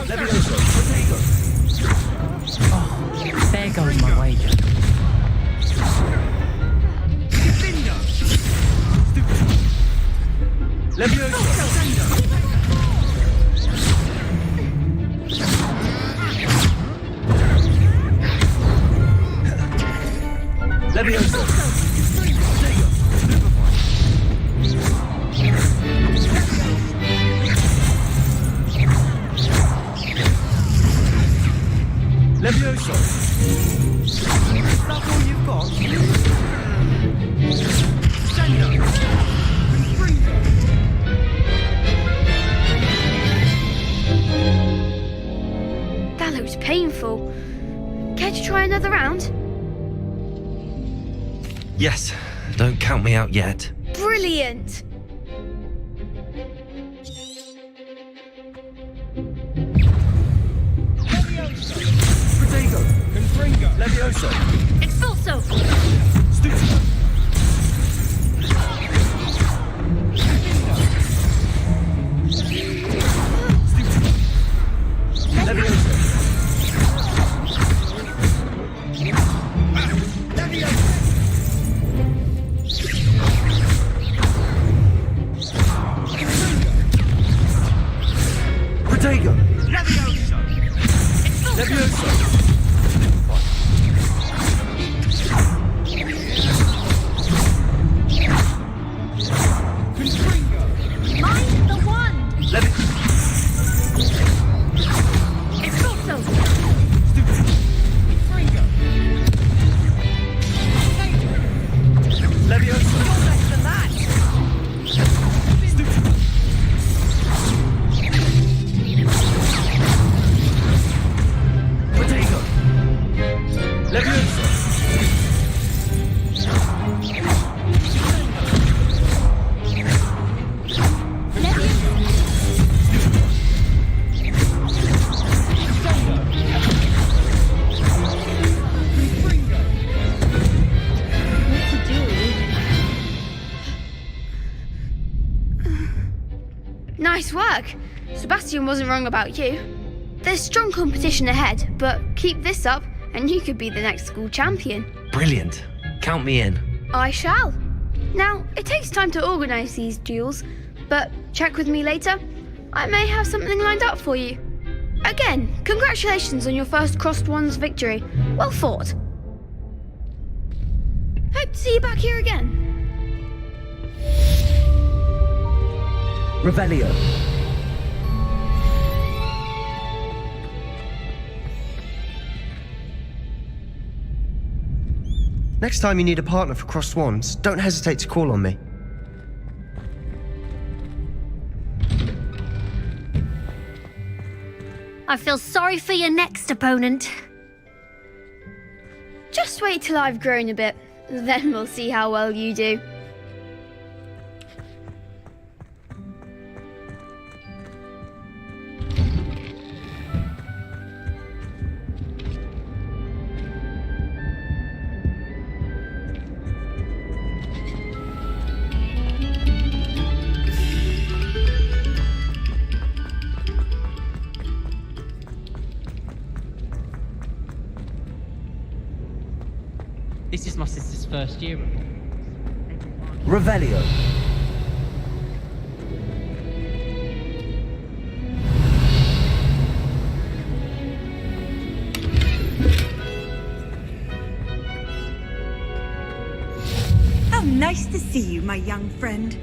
Levioso. Potato. Oh, there goes my wager. Finger. Stupid one. Levioso. bit painful. Care to try another round? Yes, don't count me out yet. Brilliant! Protego! Confringo! Levioso! Expulso! Stupid! Levioso! Protego! Levioso! Levioso! Mind the wand! Expulso! Levioso! You're less than that! Protego! Levioso! Nice work! Sebastian wasn't wrong about you. There's strong competition ahead, but keep this up and you could be the next school champion. Brilliant. Count me in. I shall. Now, it takes time to organise these duels, but check with me later. I may have something lined up for you. Again, congratulations on your first Crossed Wands victory. Well fought. Hope to see you back here again. Revelio. Next time you need a partner for Crossed Wands, don't hesitate to call on me. I feel sorry for your next opponent. Just wait till I've grown a bit, then we'll see how well you do. This is my sister's first year at Hogwarts. Revelio. How nice to see you, my young friend.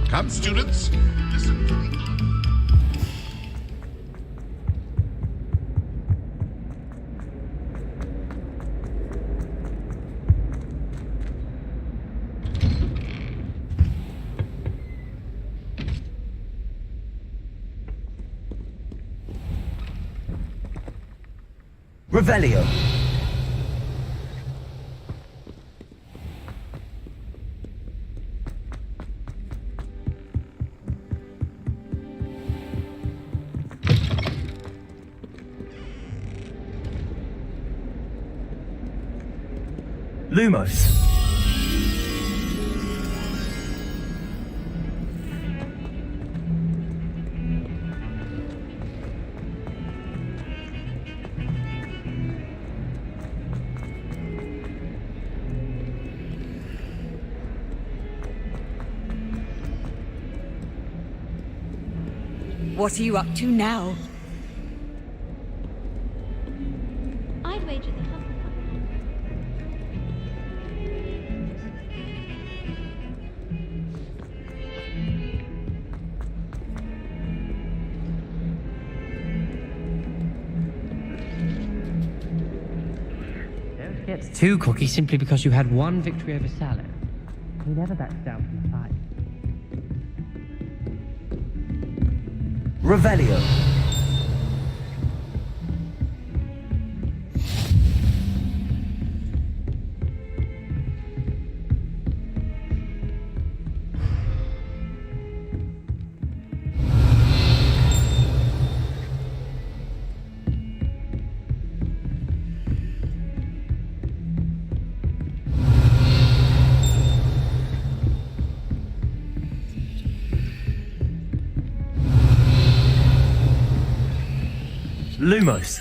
Come, students. Listen to the Revelio. Lumos. What are you up to now? I'd wager the Hufflepuff Gets too cocky simply because you had one victory over Salad. He never backs down from the fight. Revelio. Lumos.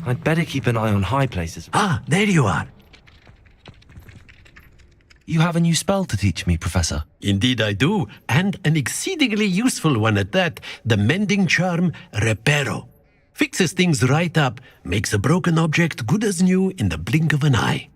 I'd better keep an eye on high places. Ah, there you are. You have a new spell to teach me, Professor. Indeed I do, and an exceedingly useful one at that. The mending charm, Reparo. Fixes things right up, makes a broken object good as new in the blink of an eye.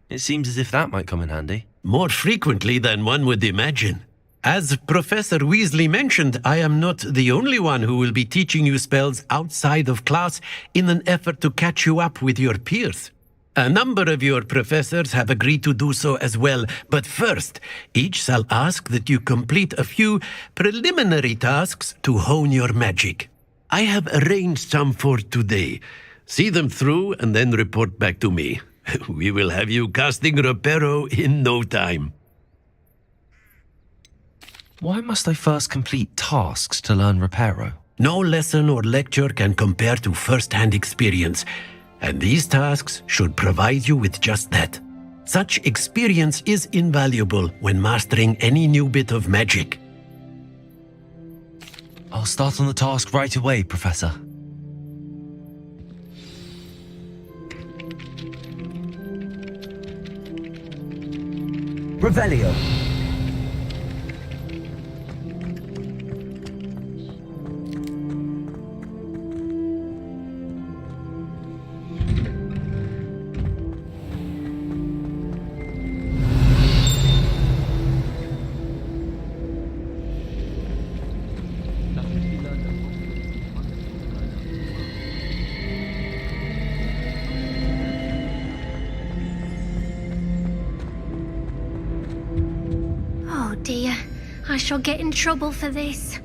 It seems as if that might come in handy. More frequently than one would imagine. As Professor Weasley mentioned, I am not the only one who will be teaching you spells outside of class in an effort to catch you up with your peers. A number of your professors have agreed to do so as well, but first, each shall ask that you complete a few preliminary tasks to hone your magic. I have arranged some for today. See them through and then report back to me. We will have you casting Reparo in no time. Why must I first complete tasks to learn Reparo? No lesson or lecture can compare to first-hand experience, and these tasks should provide you with just that. Such experience is invaluable when mastering any new bit of magic. I'll start on the task right away, Professor. Revelio. Oh dear, I shall get in trouble for this.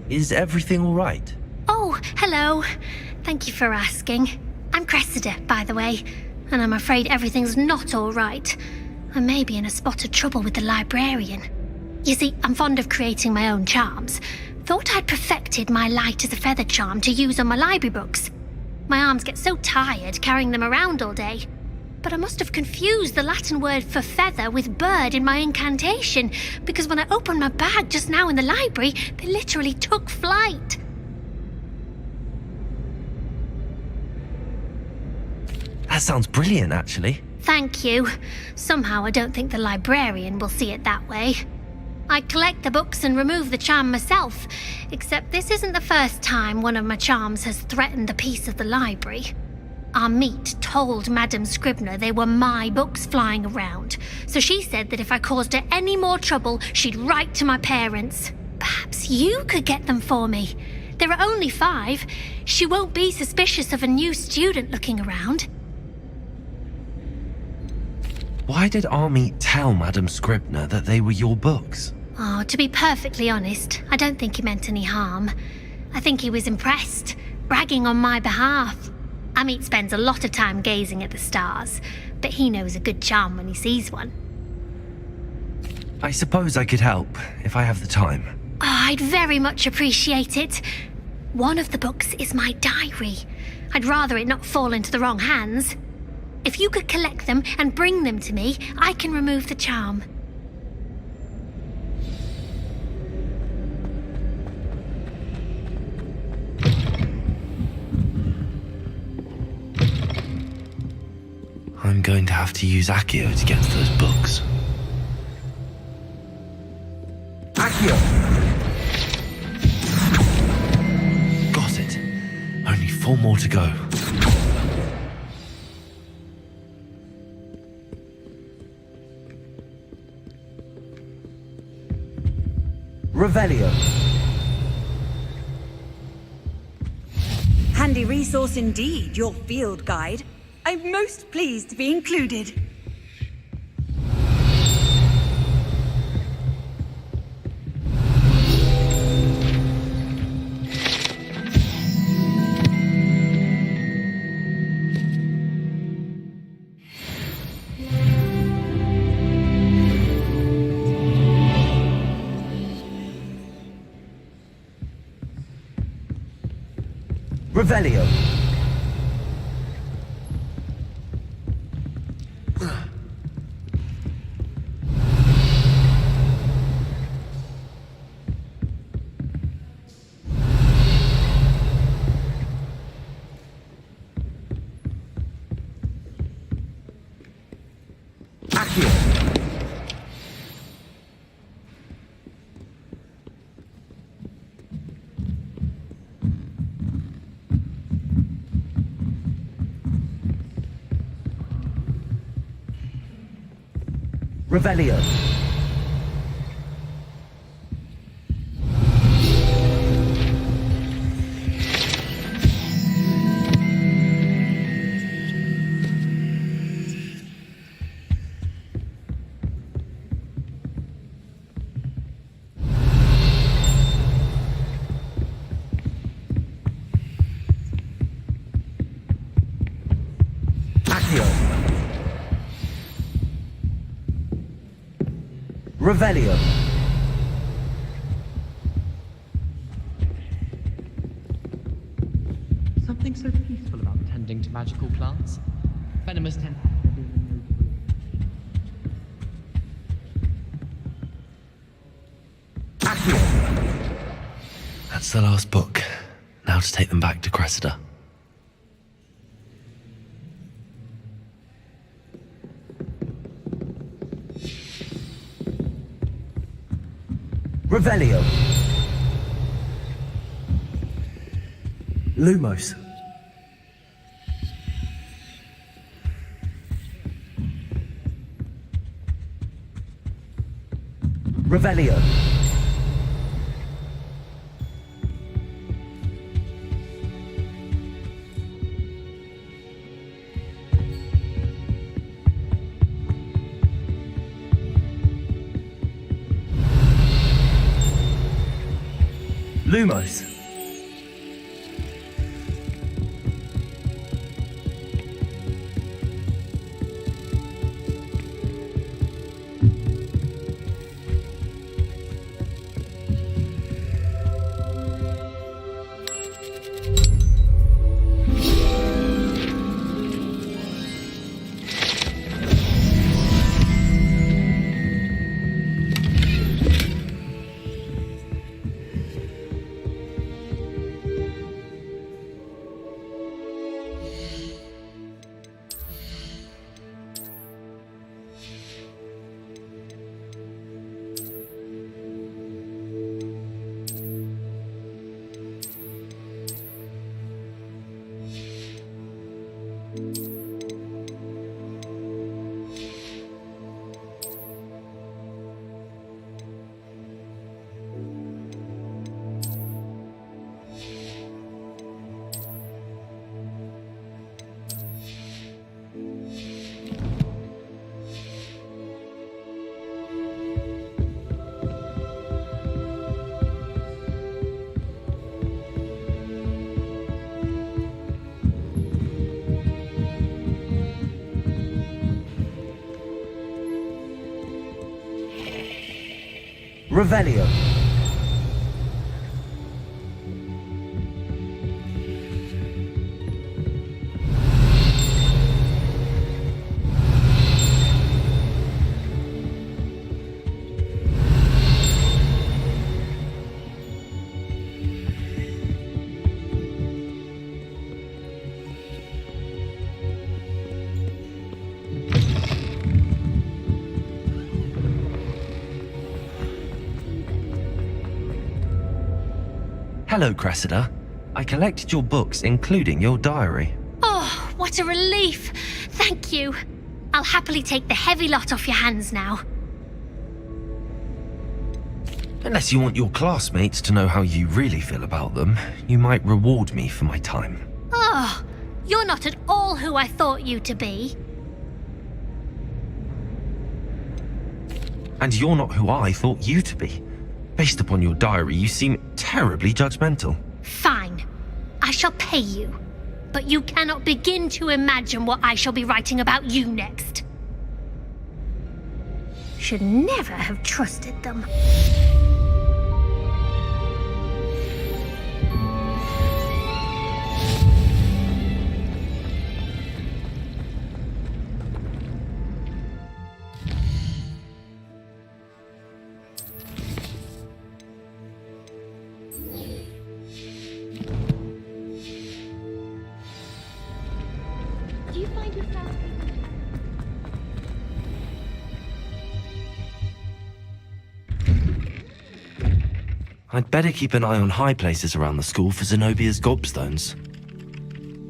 Is everything all right? Oh, hello. Thank you for asking. I'm Cressida, by the way, and I'm afraid everything's not all right. I may be in a spot of trouble with the librarian. You see, I'm fond of creating my own charms. Thought I'd perfected my light as a feather charm to use on my library books. My arms get so tired carrying them around all day. But I must have confused the Latin word for feather with bird in my incantation, because when I opened my bag just now in the library, they literally took flight. That sounds brilliant, actually. Thank you. Somehow I don't think the librarian will see it that way. I collect the books and remove the charm myself, except this isn't the first time one of my charms has threatened the peace of the library. Our meet told Madame Scribner they were my books flying around, so she said that if I caused her any more trouble, she'd write to my parents. Perhaps you could get them for me. There are only 5. She won't be suspicious of a new student looking around. Why did Army tell Madame Scribner that they were your books? Oh, to be perfectly honest, I don't think he meant any harm. I think he was impressed, bragging on my behalf. Amit spends a lot of time gazing at the stars, but he knows a good charm when he sees one. I suppose I could help, if I have the time. I'd very much appreciate it. One of the books is my diary. I'd rather it not fall into the wrong hands. If you could collect them and bring them to me, I can remove the charm. I'm going to have to use Accio to get to those books. Accio! Got it. Only 4 more to go. Revelio. Handy resource indeed, your field guide. I'm most pleased to be included. Revelio. Accio. Revelio. Accio. Revelio. Something so peaceful about tending to magical plants. Venomous tend That's the last book. Now to take them back to Cressida. Revelio. Lumos. Revelio. Lumos. Revelio. Hello, Cressida. I collected your books, including your diary. Oh, what a relief! Thank you. I'll happily take the heavy lot off your hands now. Unless you want your classmates to know how you really feel about them, you might reward me for my time. Oh, you're not at all who I thought you to be. And you're not who I thought you to be. Based upon your diary, you seem terribly judgmental. Fine. I shall pay you. But you cannot begin to imagine what I shall be writing about you next. Should never have trusted them. Do you find yourself... I'd better keep an eye on high places around the school for Zenobia's gobstones.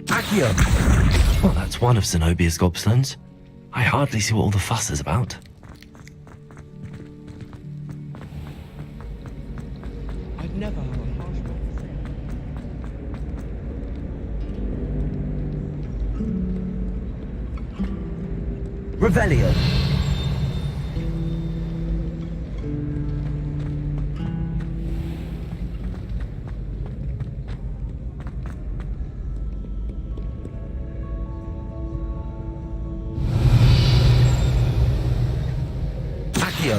Accio! Well, that's one of Zenobia's gobstones. I hardly see what all the fuss is about. I'd never have a harsh word to say. Revelio. Accio.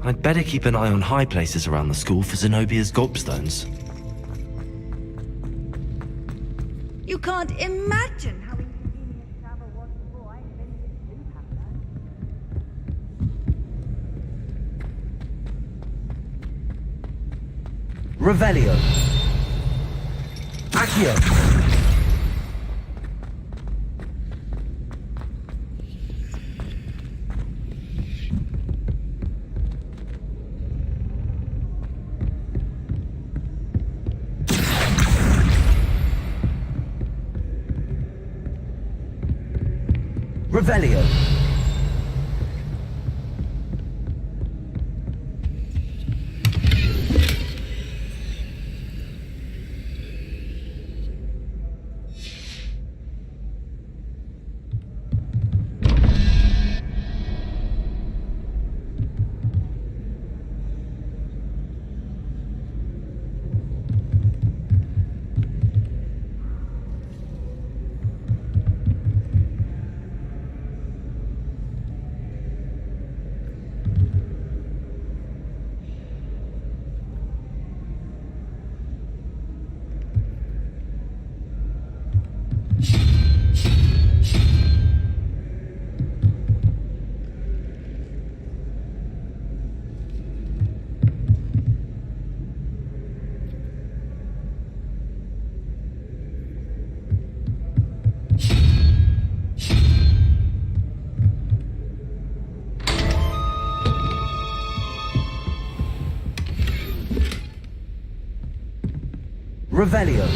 I'd better keep an eye on high places around the school for Zenobia's gobstones. You can't imagine how inconvenient travel was before I invented two Revelio. Accio. Revelio. Revelio.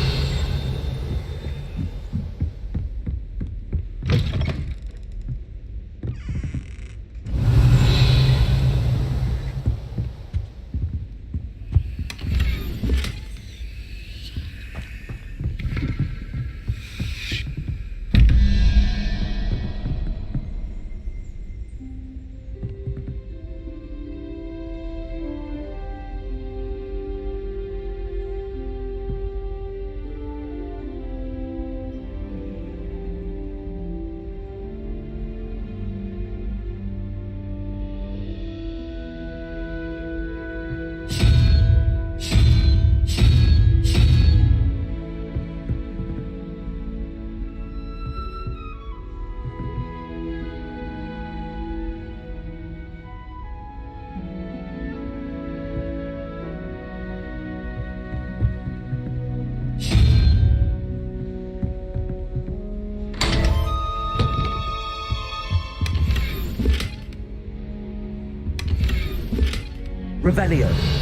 Revelio.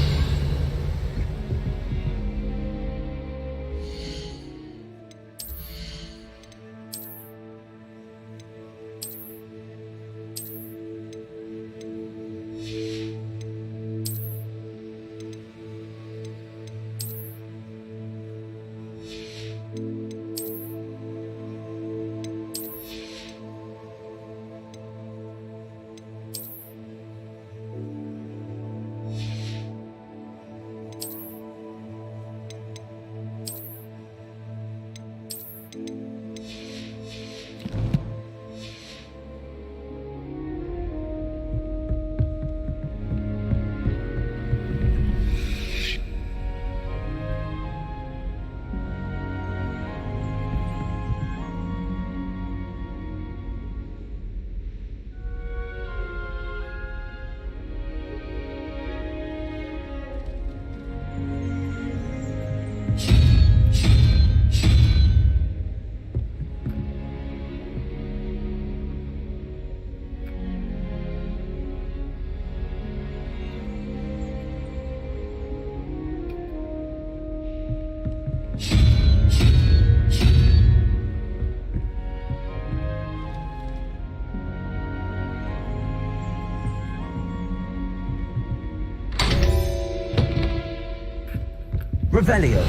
Revelio.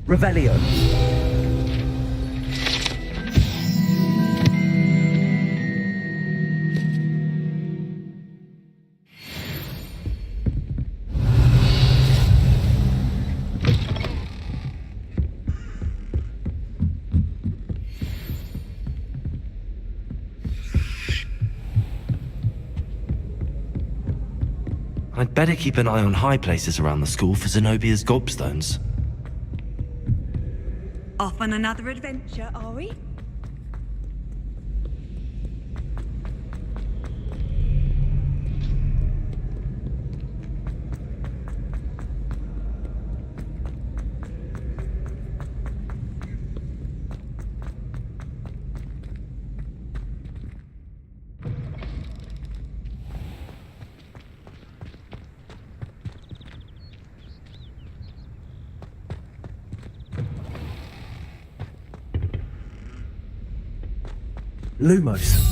Revelio. I'd better keep an eye on high places around the school for Zenobia's gobstones. Off on another adventure, are we? Lumos.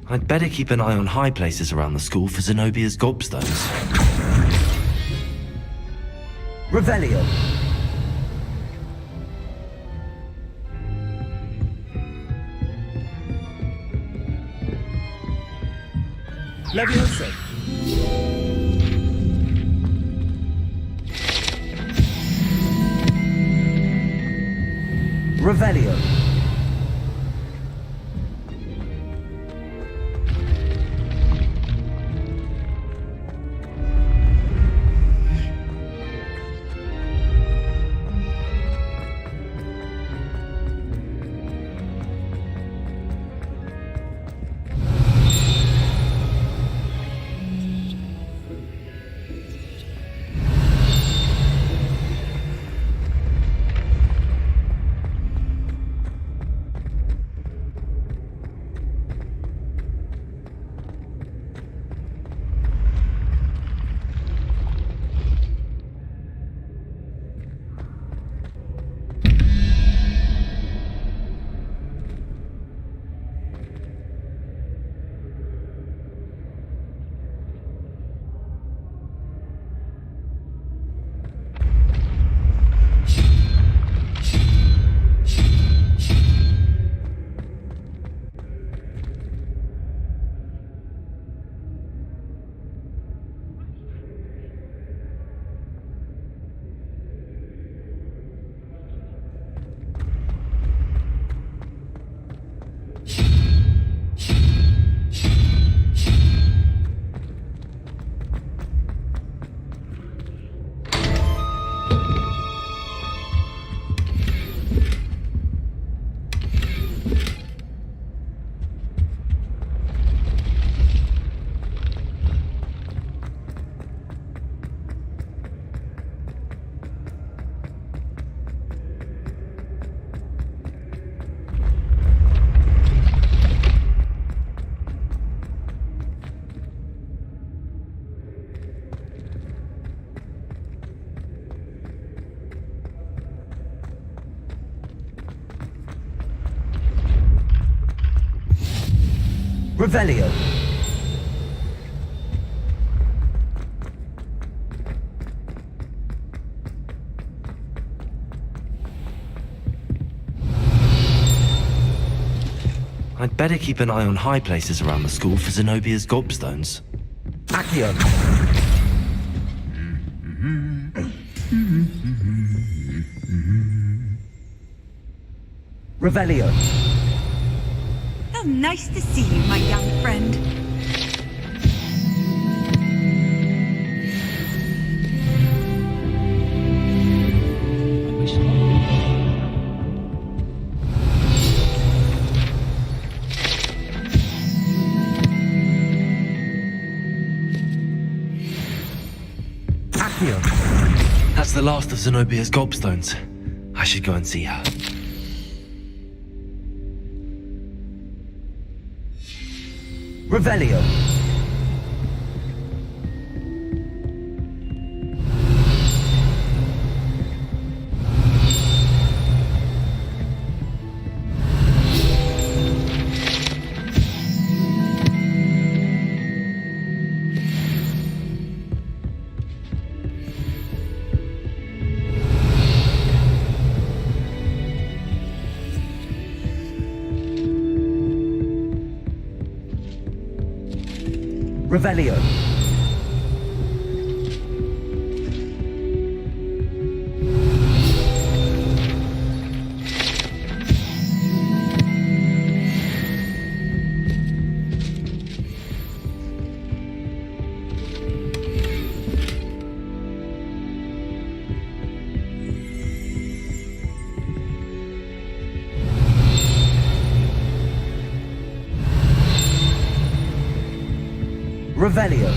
I'd better keep an eye on high places around the school for Zenobia's gobstones. Revelio. Leviosa. Revelio. Revelio. I'd better keep an eye on high places around the school for Zenobia's gobstones. Accio. Revelio. Oh, nice to see you, my young friend. Accio. That's the last of Zenobia's gobstones. I should go and see her. Revelio. Revelio. Revelio.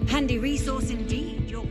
Handy resource indeed, your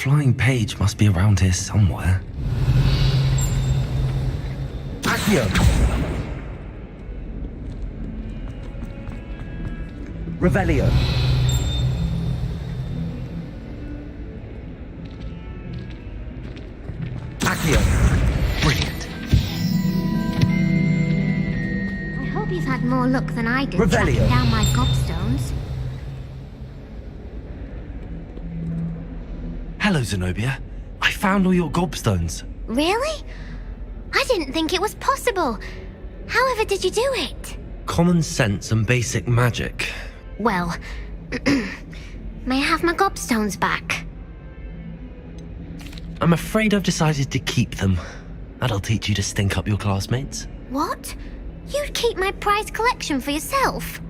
flying page must be around here somewhere. Accio! Revelio! Accio! Brilliant. I hope you've had more luck than I did Revelio. tracking down my gobstones. Hello, Zenobia. I found all your gobstones. Really? I didn't think it was possible. However did you do it? Common sense and basic magic. Well, may I have my gobstones back? I'm afraid I've decided to keep them. That'll teach you to stink up your classmates. What? You'd keep my prized collection for yourself?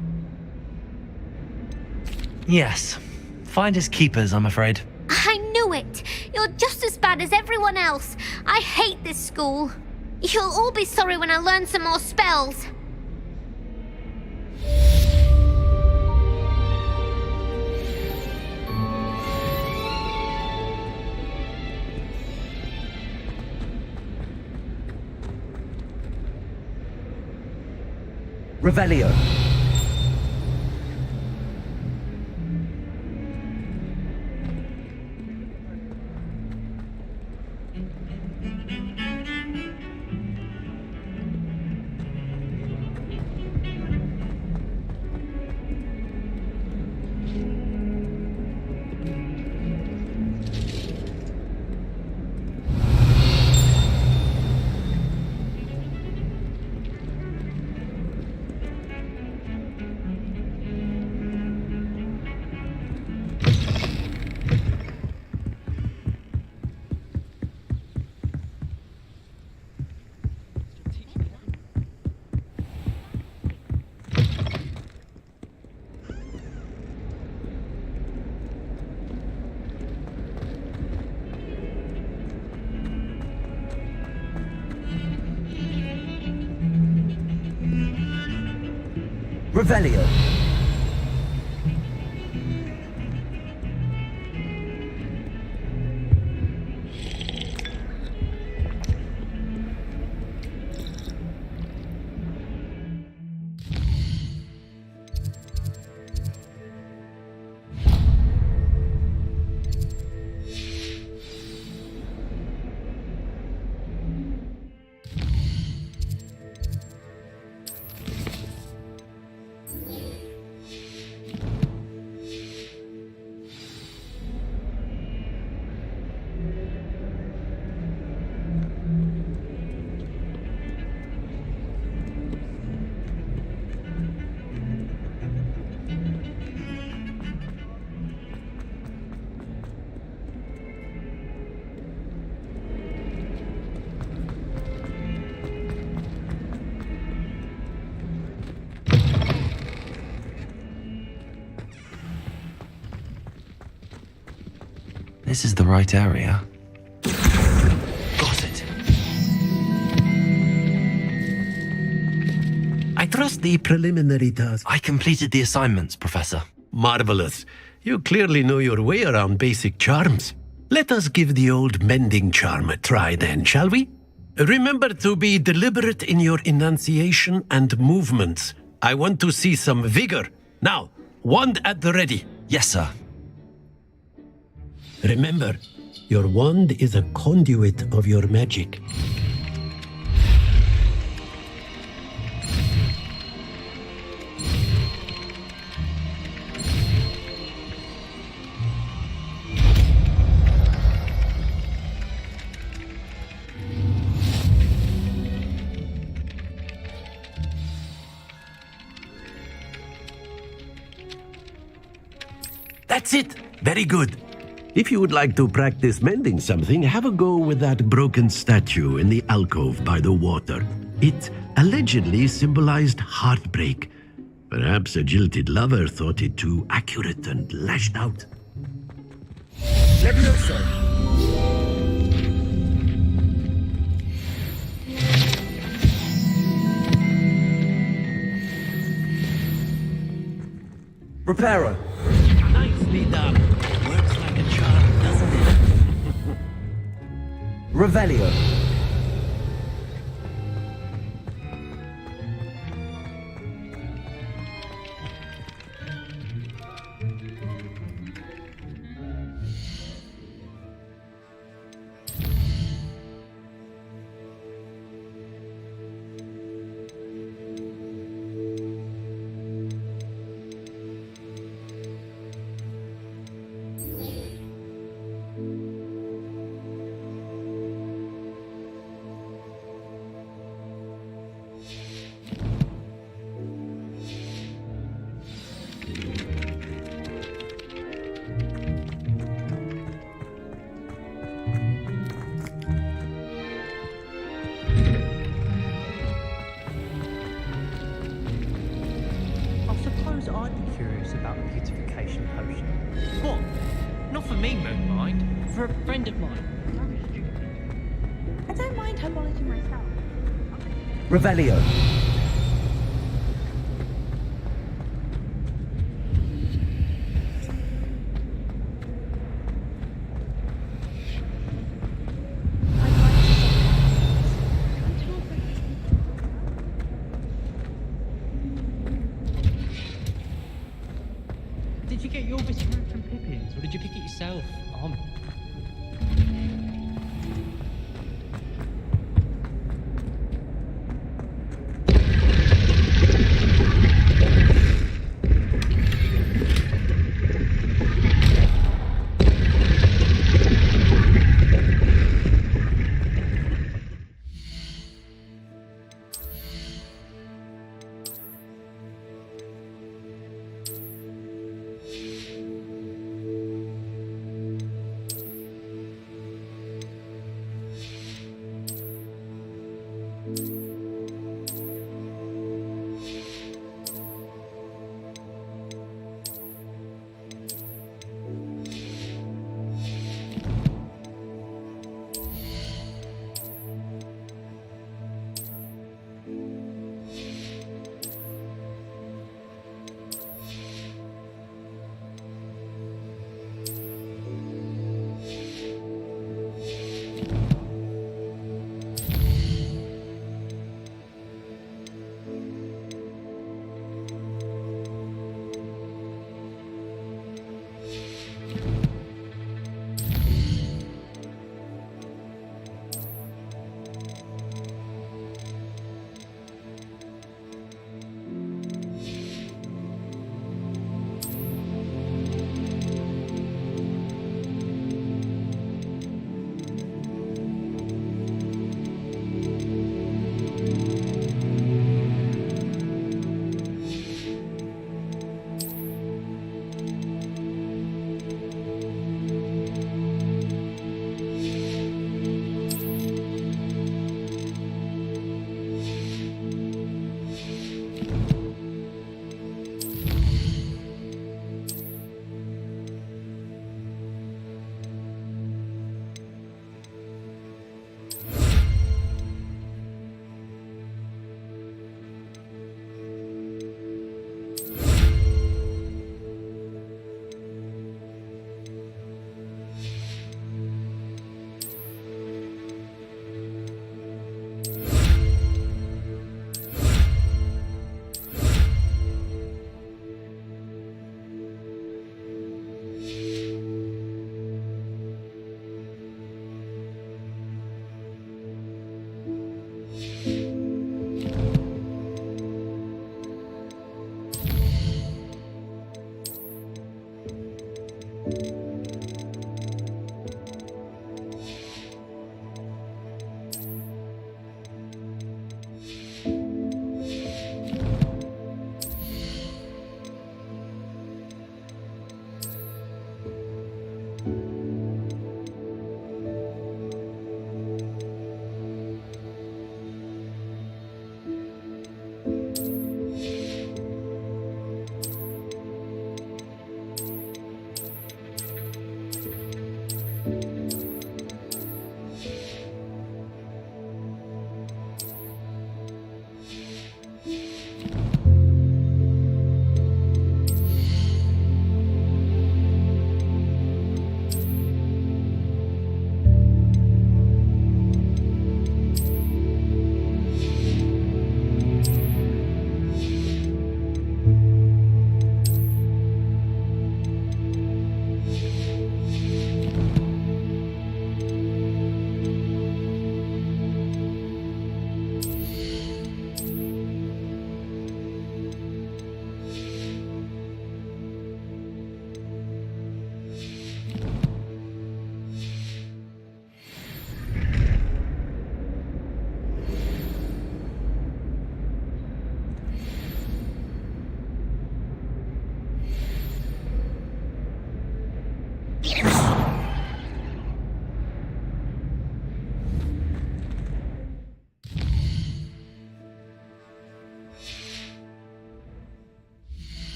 Yes. Finders keepers, I'm afraid. I knew it! You're just as bad as everyone else. I hate this school. You'll all be sorry when I learn some more spells. Revelio! Revelio! This is the right area. Got it. I trust the preliminary task. I completed the assignments, Professor. Marvelous. You clearly know your way around basic charms. Let us give the old mending charm a try then, shall we? Remember to be deliberate in your enunciation and movements. I want to see some vigor. Now, wand at the ready. Yes, sir. Remember, your wand is a conduit of your magic. That's it. Very good. If you would like to practice mending something, have a go with that broken statue in the alcove by the water. It allegedly symbolized heartbreak. Perhaps a jilted lover thought it too accurate and lashed out. Levioso! Reparo! Nicely done. Works like a charm, doesn't it? Revelio. I'd be curious about the beautification potion. What? Not for me, Moonmind. For a friend of mine. I don't mind herbology myself. Revelio. Did you get your biscuit from Pippin's, or did you pick it yourself?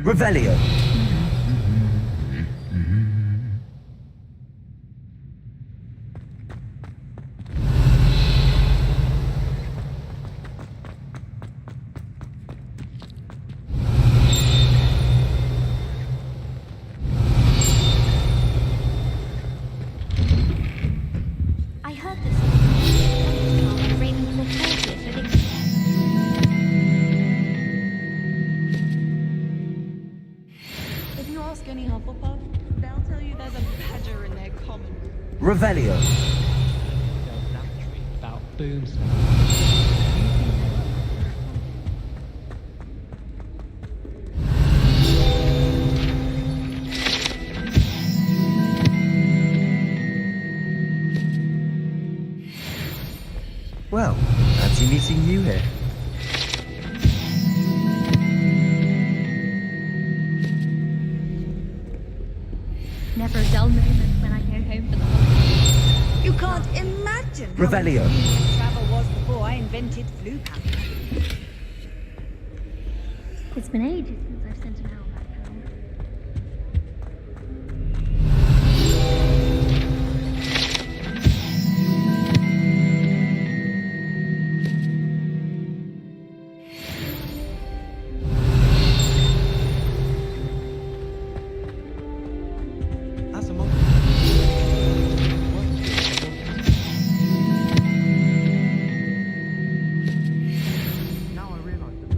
Revelio. I heard this on the Ravenclaw Courtiers living. If you ask any Hufflepuff, they'll tell you there's a badger in their common room. Revelio. About boomslang. Well, fancy meeting you here. Never a dull moment when I go home for the holidays. You can't imagine how Revelio. convenient travel was before I invented flu powder. It's been ages since I've sent an owl back home. As a monk. Now I realise that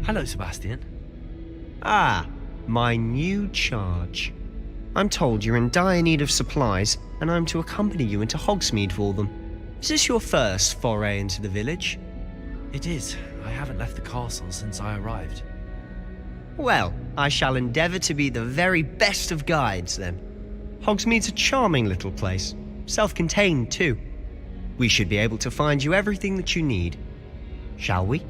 Hello, Sebastian. Ah, my new charge. I'm told you're in dire need of supplies, and I'm to accompany you into Hogsmeade for them. Is this your first foray into the village? It is. I haven't left the castle since I arrived. Well, I shall endeavour to be the very best of guides, then. Hogsmeade's a charming little place, self-contained too. We should be able to find you everything that you need. Shall we?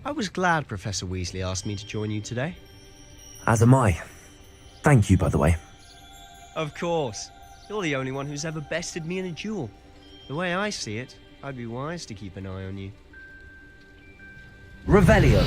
I was glad Professor Weasley asked me to join you today. As am I. Thank you, by the way. Of course. You're the only one who's ever bested me in a duel. The way I see it, I'd be wise to keep an eye on you. Revelio.